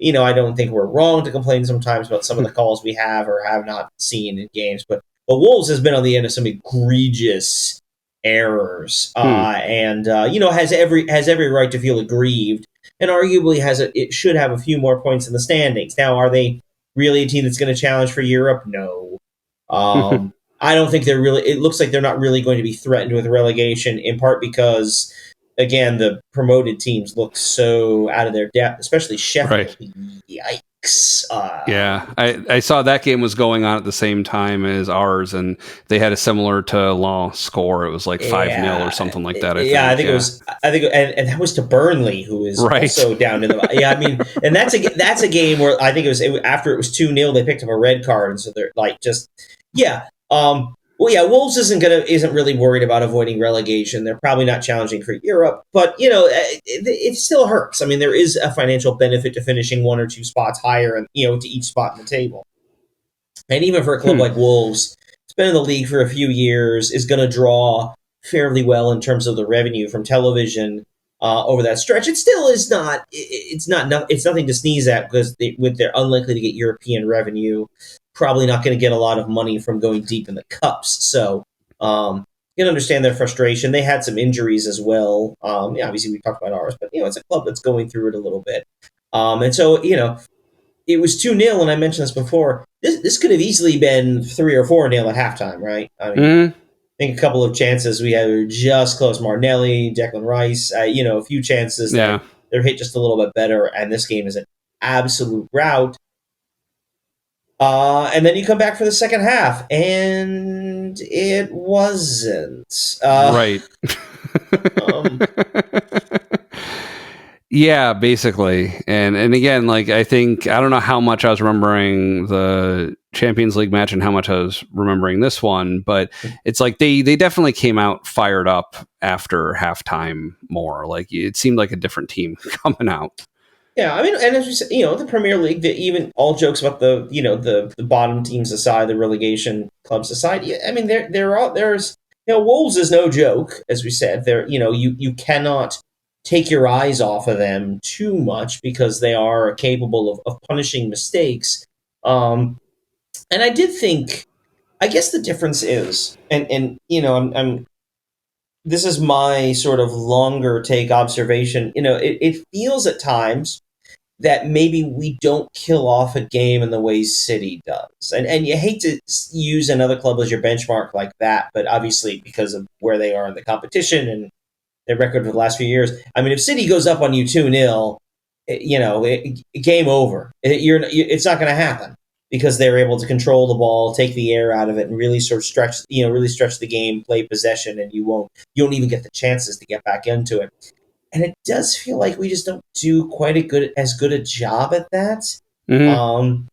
I don't think we're wrong to complain sometimes about some of the calls we have or have not seen in games. But Wolves has been on the end of some egregious errors, and has every right to feel aggrieved. And arguably it should have a few more points in the standings. Now, are they really a team that's going to challenge for Europe? No. I don't think they're really. It looks like they're not really going to be threatened with relegation, in part because, again, the promoted teams look so out of their depth, especially Sheffield. Right. Yikes. I saw that game was going on at the same time as ours, and they had a similar to Lens score. It was like 5-0 or something like that. I think it was. I think, and that was to Burnley, who is also down to the. Yeah, I mean, and that's a game where I think after it was 2-0, they picked up a red card, and so they're like just Wolves isn't really worried about avoiding relegation. They're probably not challenging for Europe, but it still hurts. I mean, there is a financial benefit to finishing one or two spots higher, and to each spot in the table. And even for a club like Wolves, it's been in the league for a few years, is going to draw fairly well in terms of the revenue from television over that stretch. It still is not. It's nothing to sneeze at because they're unlikely to get European revenue. Probably not going to get a lot of money from going deep in the cups. So you can understand their frustration. They had some injuries as well. Obviously we talked about ours, but it's a club that's going through it a little bit. And so it was 2-0, and I mentioned this before. This could have easily been 3 or 4-0 at halftime, right? I mean, I think a couple of chances we had were just close. Martinelli, Declan Rice, a few chances. Yeah. They're hit just a little bit better, and this game is an absolute rout. And then you come back for the second half, and it wasn't. Right. Yeah, basically. And again, like, I don't know how much I was remembering the Champions League match and how much I was remembering this one, but it's like they definitely came out fired up after halftime more. Like, it seemed like a different team coming out. Yeah, I mean, and as we said, the Premier League, even all jokes about the bottom teams aside, the relegation clubs aside, I mean, there's Wolves is no joke, as we said. You cannot take your eyes off of them too much because they are capable of punishing mistakes. And I did think, I guess the difference is, and I'm this is my sort of longer take observation. It feels at times that maybe we don't kill off a game in the way City does. And you hate to use another club as your benchmark like that, but obviously because of where they are in the competition and their record for the last few years. I mean, if City goes up on you 2-0, game over. It's not going to happen because they're able to control the ball, take the air out of it, and really sort of stretch the game, play possession, and you don't even get the chances to get back into it. And it does feel like we just don't do quite as good a job at that. Mm-hmm.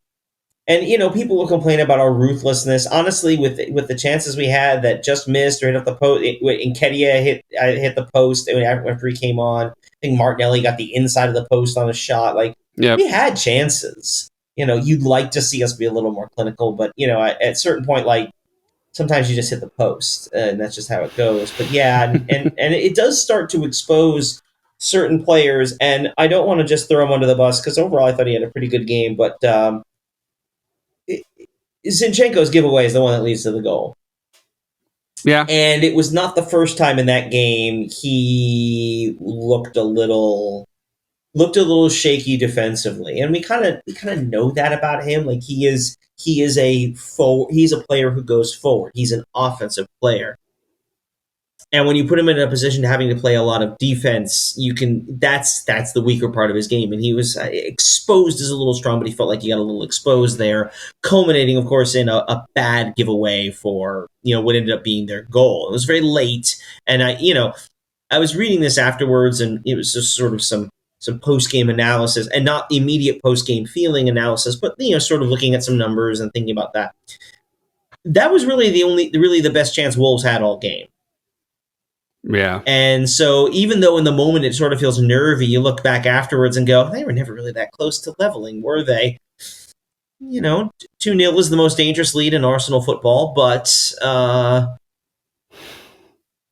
And people will complain about our ruthlessness. Honestly, with the chances we had that just missed or hit up the post, Nketiah hit the post after he came on. I think Martinelli got the inside of the post on a shot. Like, we had chances. You'd like to see us be a little more clinical, but at a certain point, like, sometimes you just hit the post, and that's just how it goes. But yeah, and it does start to expose certain players, and I don't want to just throw him under the bus because overall I thought he had a pretty good game, but Zinchenko's giveaway is the one that leads to the goal. Yeah. And it was not the first time in that game he looked a little shaky defensively. And we kind of know that about him. Like, he's a player who goes forward. He's an offensive player. And when you put him in a position having to play a lot of defense, that's the weaker part of his game. And he was exposed is a little strong, but he felt like he got a little exposed there, culminating, of course, in a bad giveaway for, what ended up being their goal. It was very late. And I was reading this afterwards, and it was just sort of some post-game analysis, and not immediate post-game feeling analysis, but sort of looking at some numbers and thinking about that. That was really the best chance Wolves had all game. Yeah. And so even though in the moment it sort of feels nervy, you look back afterwards and go, they were never really that close to leveling, were they? 2-0 is the most dangerous lead in Arsenal football, but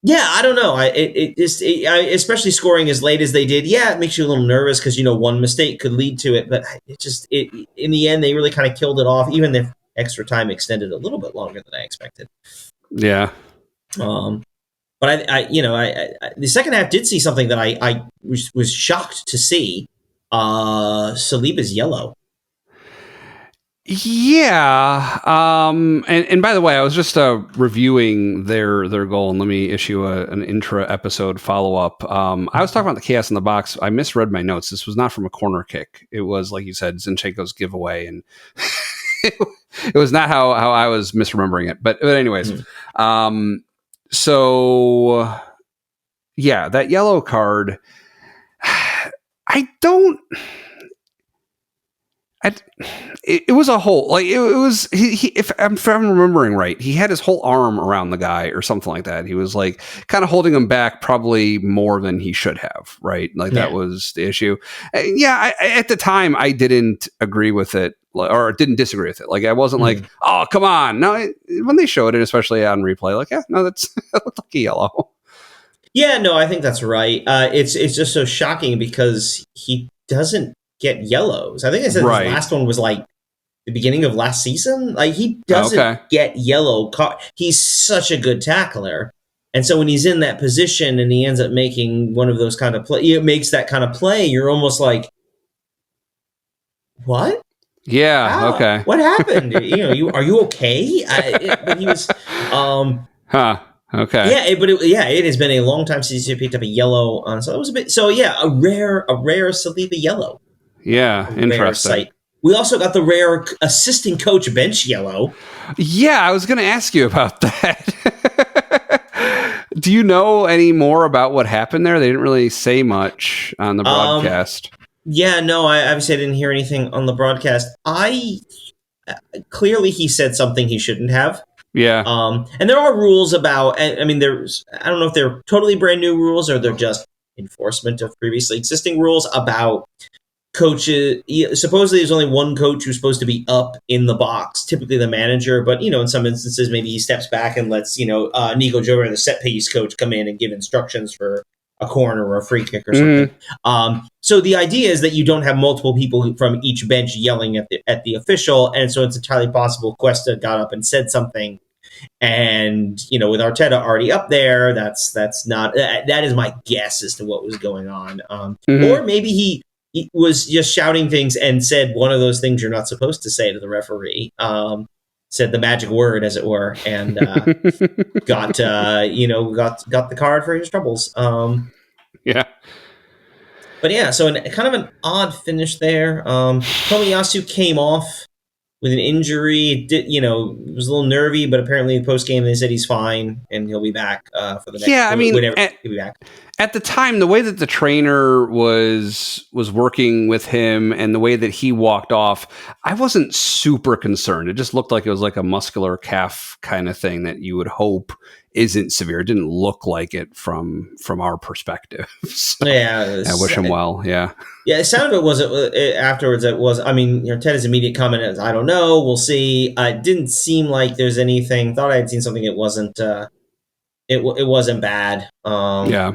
yeah, I don't know. Especially scoring as late as they did. Yeah, it makes you a little nervous because one mistake could lead to it. But in the end, they really kind of killed it off. Even if extra time extended a little bit longer than I expected. Yeah. But I the second half did see something that I was shocked to see. Saliba's yellow. Yeah. And by the way, I was just reviewing their goal, and let me issue an intra episode follow up. I was talking about the chaos in the box. I misread my notes. This was not from a corner kick. It was, like you said, Zinchenko's giveaway, and it was not how I was misremembering it. But anyways, so yeah, that yellow card. It was a whole like it was if I'm remembering right, he had his whole arm around the guy or something like that. He was like kind of holding him back probably more than he should have, right? Like that was the issue. Yeah, at the time I didn't agree with it or didn't disagree with it. Like I wasn't like, oh come on. No, when they showed it, especially on replay, like that looked like a yellow. Yeah, no, I think that's right. It's just so shocking because he doesn't get yellows. I think I said his last one was like the beginning of last season. Like he doesn't get yellow. He's such a good tackler, and so when he's in that position and he ends up making one of those kind of play, it makes that kind of play. You're almost like, what? Yeah. How? Okay. What happened? Are you okay? But he was. Okay. Yeah, it has been a long time since he picked up a yellow. So it was a bit. So yeah, a rare Saliba yellow. Yeah, interesting. We also got the rare assistant coach bench yellow. Yeah, I was going to ask you about that. Do you know any more about what happened there? They didn't really say much on the broadcast. Yeah, no, I obviously didn't hear anything on the broadcast. Clearly he said something he shouldn't have. Yeah. And there are rules about. I mean, I don't know if they're totally brand new rules or they're just enforcement of previously existing rules about coaches. Supposedly there's only one coach who's supposed to be up in the box, typically the manager, but in some instances maybe he steps back and lets Nico Jover, the set piece coach, come in and give instructions for a corner or a free kick or something. So the idea is that you don't have multiple people from each bench yelling at the official, and so it's entirely possible Cuesta got up and said something, and with Arteta already up there, that's not that is my guess as to what was going on. Or maybe he was just shouting things and said one of those things you're not supposed to say to the referee. Said the magic word, as it were, and got the card for his troubles. Yeah. But yeah, so kind of an odd finish there. Tomiyasu came off with an injury. It was a little nervy, but apparently in post game they said he's fine and he'll be back for the next. Yeah, I mean, he'll be back. At the time, the way that the trainer was working with him and the way that he walked off, I wasn't super concerned. It just looked like it was like a muscular calf kind of thing that you would hope isn't severe. It didn't look like it from our perspective. So, yeah, I wish him well. Yeah. Yeah, it sounded afterwards. It was. I mean, Ted's immediate comment is, "I don't know. We'll see." It didn't seem like there's anything. Thought I had seen something. It wasn't. It wasn't bad. Yeah.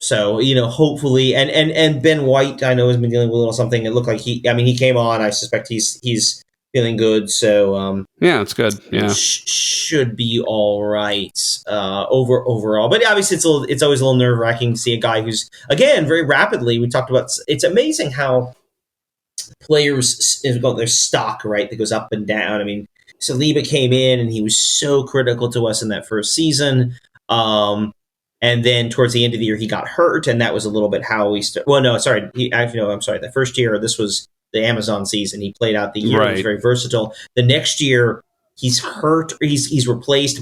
So hopefully, and Ben White, I know, has been dealing with a little something. It looked like he came on. I suspect he's feeling good. So yeah, it's good. Yeah, should be all right overall. But obviously, it's always a little nerve wracking to see a guy who's, again, very rapidly. We talked about. It's amazing how players have got their stock, right, that goes up and down. I mean, Saliba came in and he was so critical to us in that first season. And then towards the end of the year, he got hurt, and that was a little bit how we started. Well, no, sorry. I'm sorry. The first year, this was the Amazon season. He played out the year. Right. He was very versatile. The next year, he's hurt. He's replaced,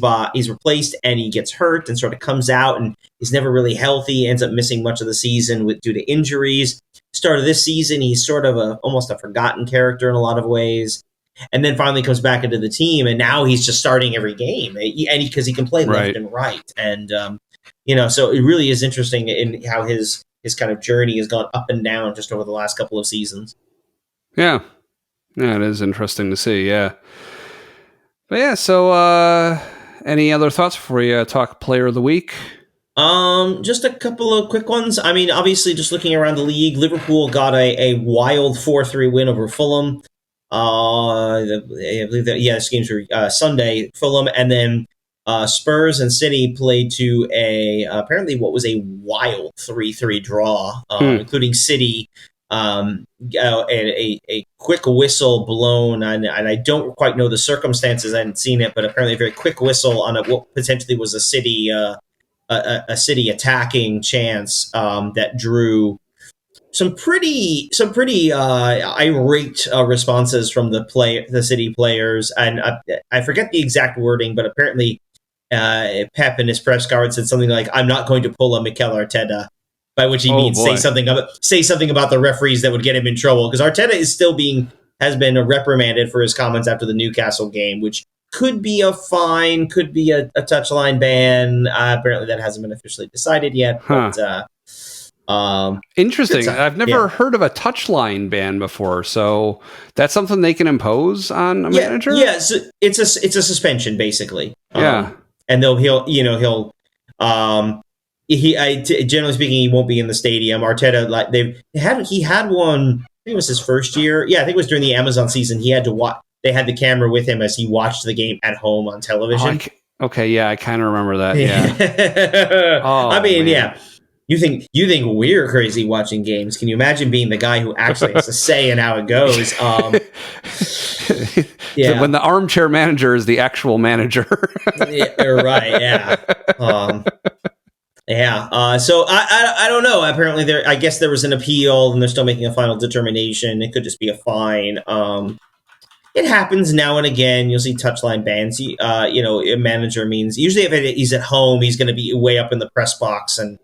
and he gets hurt and sort of comes out, and he's never really healthy. Ends up missing much of the season due to injuries. Start of this season, he's sort of almost a forgotten character in a lot of ways. And then finally comes back into the team, and now he's just starting every game, and because he can play left and right, and so it really is interesting in how his kind of journey has gone up and down just over the last couple of seasons. Yeah, it is interesting to see. Yeah, but yeah. So, any other thoughts before you talk Player of the Week? Just a couple of quick ones. I mean, obviously, just looking around the league, Liverpool got a wild 4-3 win over Fulham. I believe that this games were Sunday. Fulham, and then Spurs and City played to apparently what was a wild 3-3 draw, including City. A quick whistle blown, and I don't quite know the circumstances. I hadn't seen it, but apparently a very quick whistle on what potentially was a City attacking chance that drew some pretty irate responses from the City players, and I forget the exact wording, but apparently Pep in his press card said something like, "I'm not going to pull a Mikel Arteta," by which he means say something about the referees that would get him in trouble. Because Arteta has been reprimanded for his comments after the Newcastle game, which could be a fine, could be a touchline ban. Apparently, that hasn't been officially decided yet. But, interesting. I've never heard of a touchline ban before, so that's something they can impose on a manager. Yeah, so it's a suspension basically. Yeah, and generally speaking, he won't be in the stadium. Arteta, he had one. I think it was his first year. Yeah, I think it was during the Amazon season. He had to watch. They had the camera with him as he watched the game at home on television. Okay, yeah, I kind of remember that. Yeah. I mean, man. You think we're crazy watching games? Can you imagine being the guy who actually has a say in how it goes? Yeah. When the armchair manager is the actual manager. Right. Yeah. So I don't know. Apparently, I guess there was an appeal, and they're still making a final determination. It could just be a fine. It happens now and again. You'll see touchline bans. A manager means usually if he's at home, he's going to be way up in the press box, and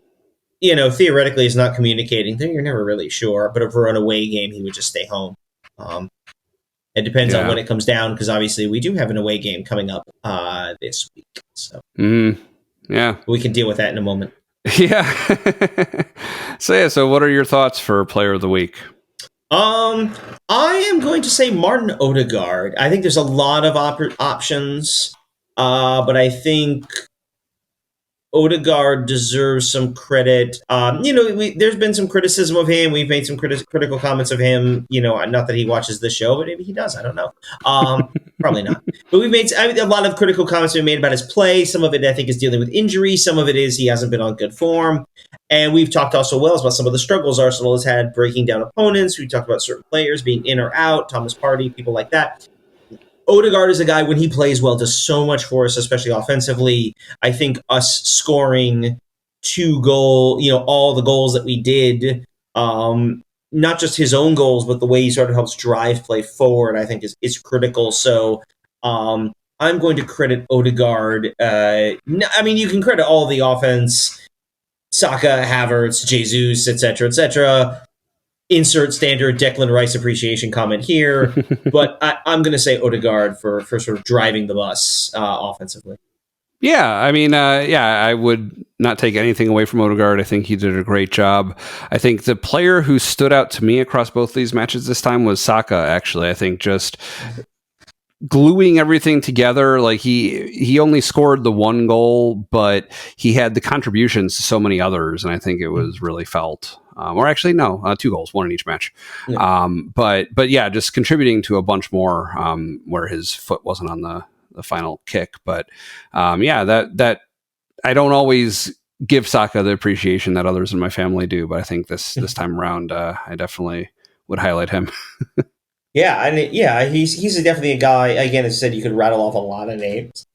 theoretically he's not communicating. You're never really sure. But if we're on an away game, he would just stay home. It depends on when it comes down, because obviously we do have an away game coming up this week. So we can deal with that in a moment. Yeah. So what are your thoughts for Player of the Week? I am going to say Martin Odegaard. I think there's a lot of options, but I think Odegaard deserves some credit. There's been some criticism of him. We've made some critical comments of him. Not that he watches the show, but maybe he does. I don't know. Probably not. But we've made a lot of critical comments have been made about his play. Some of it, I think, is dealing with injury. Some of it is he hasn't been on good form. And we've talked also about some of the struggles Arsenal has had breaking down opponents. We talked about certain players being in or out, Thomas Partey, people like that. Odegaard is a guy, when he plays well, does so much for us, especially offensively. I think us scoring 2 goals, all the goals that we did, not just his own goals, but the way he sort of helps drive play forward, I think is critical. So I'm going to credit Odegaard. You can credit all the offense, Saka, Havertz, Jesus, etc., etc. Insert standard Declan Rice appreciation comment here, but I'm going to say Odegaard for sort of driving the bus offensively. Yeah, I would not take anything away from Odegaard. I think he did a great job. I think the player who stood out to me across both these matches this time was Saka, actually. I think just gluing everything together, like he only scored the 1 goal, but he had the contributions to so many others, and I think it was really felt. Or actually, no, 2 goals, 1 in each match. Yeah. But yeah, just contributing to a bunch more where his foot wasn't on the final kick. But that I don't always give Saka the appreciation that others in my family do, but I think this time around, I definitely would highlight him. He's definitely a guy. Again, as I said, you could rattle off a lot of names.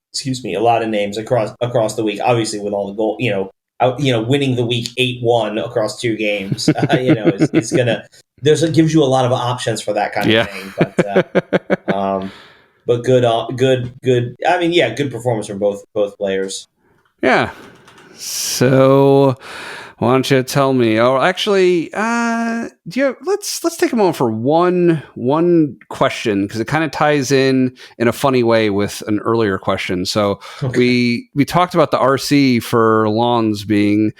A lot of names across the week. Obviously, with all the goal, winning the week 8-1 across 2 games, it's gonna. Gives you a lot of options for that kind of thing. But good. Good performance from both players. Yeah. So, why don't you tell me? Oh, actually, let's take a moment for one question, because it kind of ties in a funny way with an earlier question. So we talked about the RC for Lens being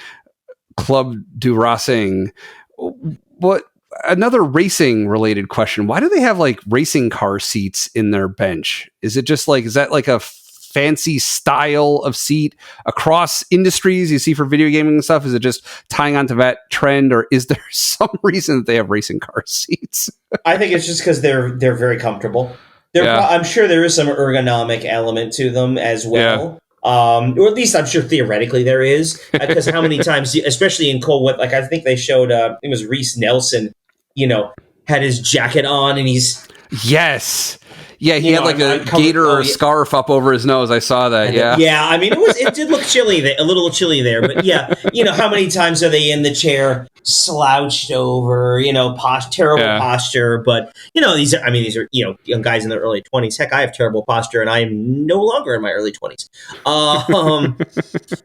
Club du Racing. What another racing related question? Why do they have like racing car seats in their bench? Is that like a fancy style of seat across industries you see for video gaming and stuff? Is it just tying onto that trend, or is there some reason that they have racing car seats? I think it's just because they're very comfortable. I'm sure there is some ergonomic element to them as well. Or at least I'm sure theoretically there is, because how many times, especially in cold weather, like I think they showed, I think it was Reece Nelson, had his jacket on and he's... Yes. Yeah, he had like a gaiter or a scarf up over his nose. I saw that. Yeah. Yeah, it did look chilly, a little chilly there. But yeah, how many times are they in the chair, slouched over, terrible Yeah. posture. But these are young guys in their early 20s. Heck, I have terrible posture, and I am no longer in my early 20s.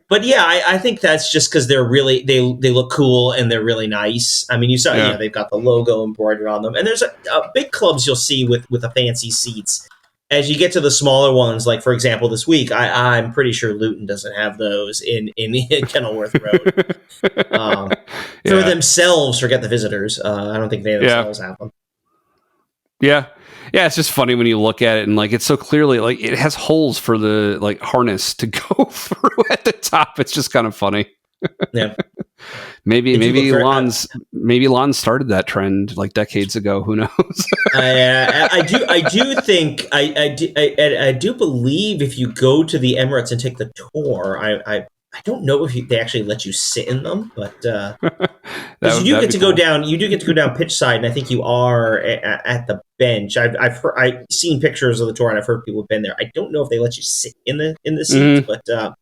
But yeah, I think that's just because they're really they look cool and they're really nice. I mean, you saw, they've got the logo embroidered on them, and there's big clubs you'll see with the fancy seats. As you get to the smaller ones, like for example, this week, I'm pretty sure Luton doesn't have those in Kenilworth Road. For themselves, forget the visitors. I don't think they themselves have them. Yeah. Yeah, it's just funny when you look at it and like it's so clearly like it has holes for the like harness to go through at the top. It's just kind of funny. Yeah. Maybe Lon started that trend like decades ago. Who knows? I do believe if you go to the Emirates and take the tour, I don't know if they actually let you sit in them, but you do get to go down. You do get to go down pitch side, and I think you are at the bench. I've seen pictures of the tour, and I've heard people have been there. I don't know if they let you sit in the seats, but that'd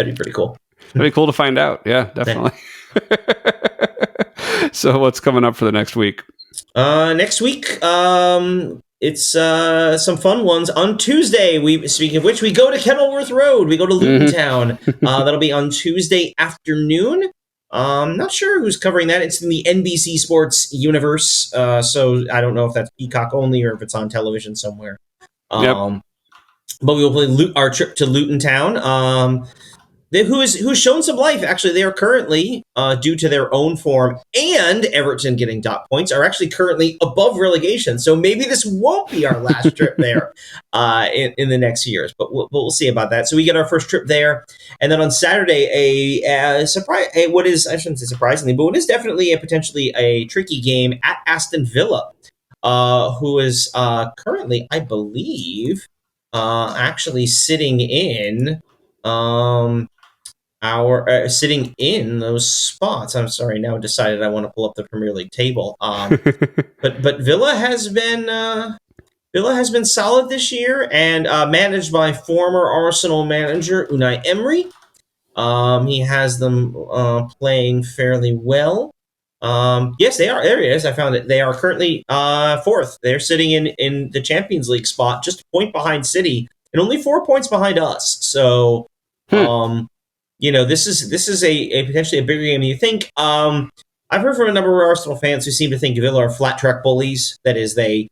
be pretty cool. It'd be cool to find out. Yeah, definitely. So what's coming up for the next week? Next week, it's some fun ones. On Tuesday, speaking of which, we go to Kenilworth Road. We go to Luton Town. That'll be on Tuesday afternoon. Not sure who's covering that. It's in the NBC Sports universe, so I don't know if that's Peacock only or if it's on television somewhere. But we will play our trip to Luton Town. Who's shown some life. Actually, they are currently, due to their own form and Everton getting dot points, are actually currently above relegation. So maybe this won't be our last trip there in the next years, but we'll see about that. So we get our first trip there, and then on Saturday, a surprise. What is, I shouldn't say surprisingly, but what is definitely potentially a tricky game at Aston Villa, who is currently, I believe, actually sitting in. Sitting in those spots. I'm sorry, now decided I want to pull up the Premier League table. But Villa has been solid this year and managed by former Arsenal manager Unai Emery. He has them playing fairly well. Yes, they are. There it is. I found it. They are currently fourth. They're sitting in the Champions League spot, just a point behind City, and only 4 points behind us. So. This is a potentially a bigger game than you think. I've heard from a number of Arsenal fans who seem to think Villa are flat track bullies. That is, they're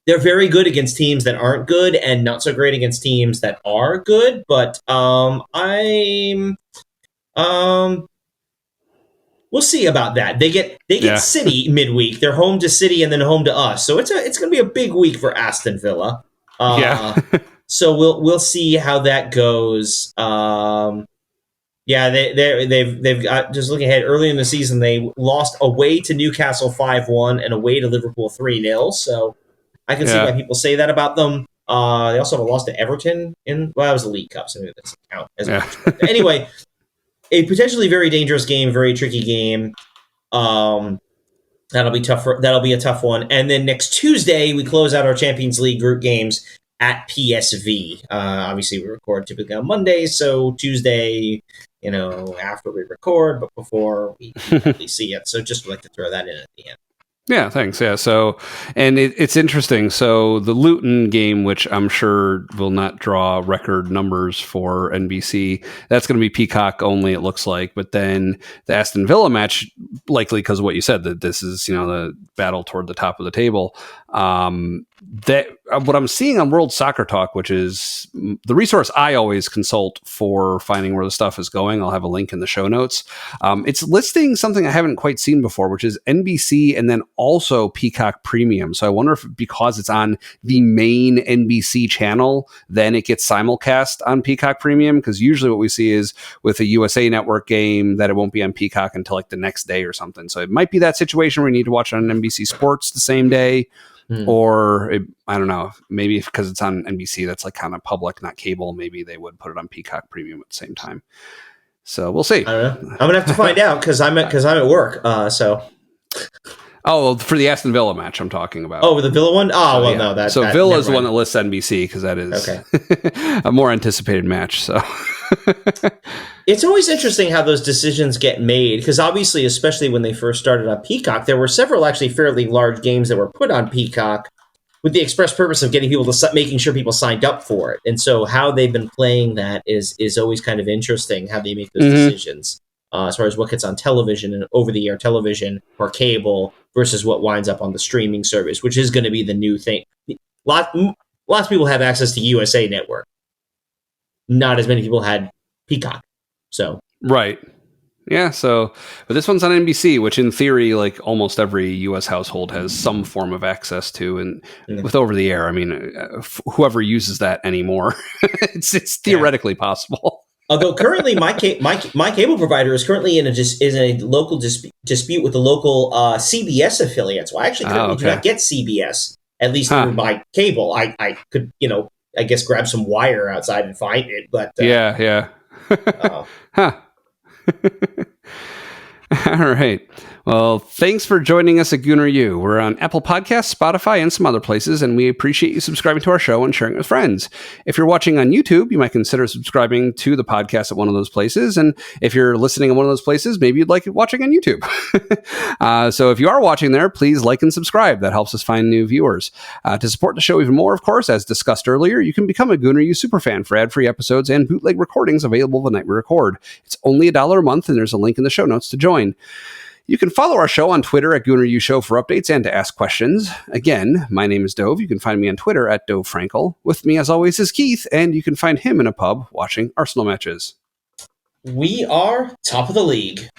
very good against teams that aren't good and not so great against teams that are good. But we'll see about that. They get City midweek. They're home to City and then home to us. So it's going to be a big week for Aston Villa. So we'll see how that goes. They've got, just looking ahead, early in the season, they lost away to Newcastle 5-1 and away to Liverpool 3-0. So I can see why people say that about them. They also have a loss to Everton it was a League Cup, so maybe that doesn't count as much. But anyway, a potentially very dangerous game, very tricky game. That'll be tough. That'll be a tough one. And then next Tuesday, we close out our Champions League group games at PSV. Obviously, we record typically on Monday, so Tuesday, after we record, but before we really see it. So just would like to throw that in at the end. Yeah, thanks. Yeah, so, and it's interesting. So the Luton game, which I'm sure will not draw record numbers for NBC, that's going to be Peacock only, it looks like. But then the Aston Villa match, likely because of what you said, that this is, the battle toward the top of the table. That what I'm seeing on World Soccer Talk, which is the resource I always consult for finding where the stuff is going. I'll have a link in the show notes. It's listing something I haven't quite seen before, which is NBC and then also Peacock Premium. So I wonder if because it's on the main NBC channel, then it gets simulcast on Peacock Premium. Because usually what we see is with a USA Network game that it won't be on Peacock until like the next day or something. So it might be that situation where you need to watch it on NBC Sports the same day. Or I don't know, maybe because it's on NBC, that's like kind of public, not cable. Maybe they would put it on Peacock Premium at the same time. So we'll see. I don't know. I'm gonna have to find out because I'm at work. So Oh, for the Aston Villa match I'm talking about. Oh, the Villa one? Oh, well, no. Villa is the one that lists NBC because that is a more anticipated match. So it's always interesting how those decisions get made because obviously, especially when they first started on Peacock, there were several actually fairly large games that were put on Peacock with the express purpose of getting people to making sure people signed up for it. And so how they've been playing that is always kind of interesting how they make those decisions. As far as what gets on television and over-the-air television or cable versus what winds up on the streaming service, which is going to be the new thing. Lots of people have access to USA Network. Not as many people had Peacock. So right. Yeah, but this one's on NBC, which in theory, like almost every U.S. household has some form of access to, and with over-the-air, I mean, whoever uses that anymore, it's theoretically possible. Although currently my cable provider is currently in a local dispute with the local CBS affiliate. So I actually currently do not get CBS, at least through my cable. I could, I guess grab some wire outside and find it. But yeah. Huh. All right. Well, thanks for joining us at Gooner U. We're on Apple Podcasts, Spotify, and some other places, and we appreciate you subscribing to our show and sharing it with friends. If you're watching on YouTube, you might consider subscribing to the podcast at one of those places. And if you're listening in one of those places, maybe you'd like it watching on YouTube. So if you are watching there, please like and subscribe. That helps us find new viewers. To support the show even more, of course, as discussed earlier, you can become a Gooner U superfan for ad-free episodes and bootleg recordings available the night we record. It's only $1 a month, and there's a link in the show notes to join. You can follow our show on Twitter at Gooner U Show for updates and to ask questions. Again, my name is Dove. You can find me on Twitter at Dove Frankel. With me, as always, is Keith, and you can find him in a pub watching Arsenal matches. We are top of the league.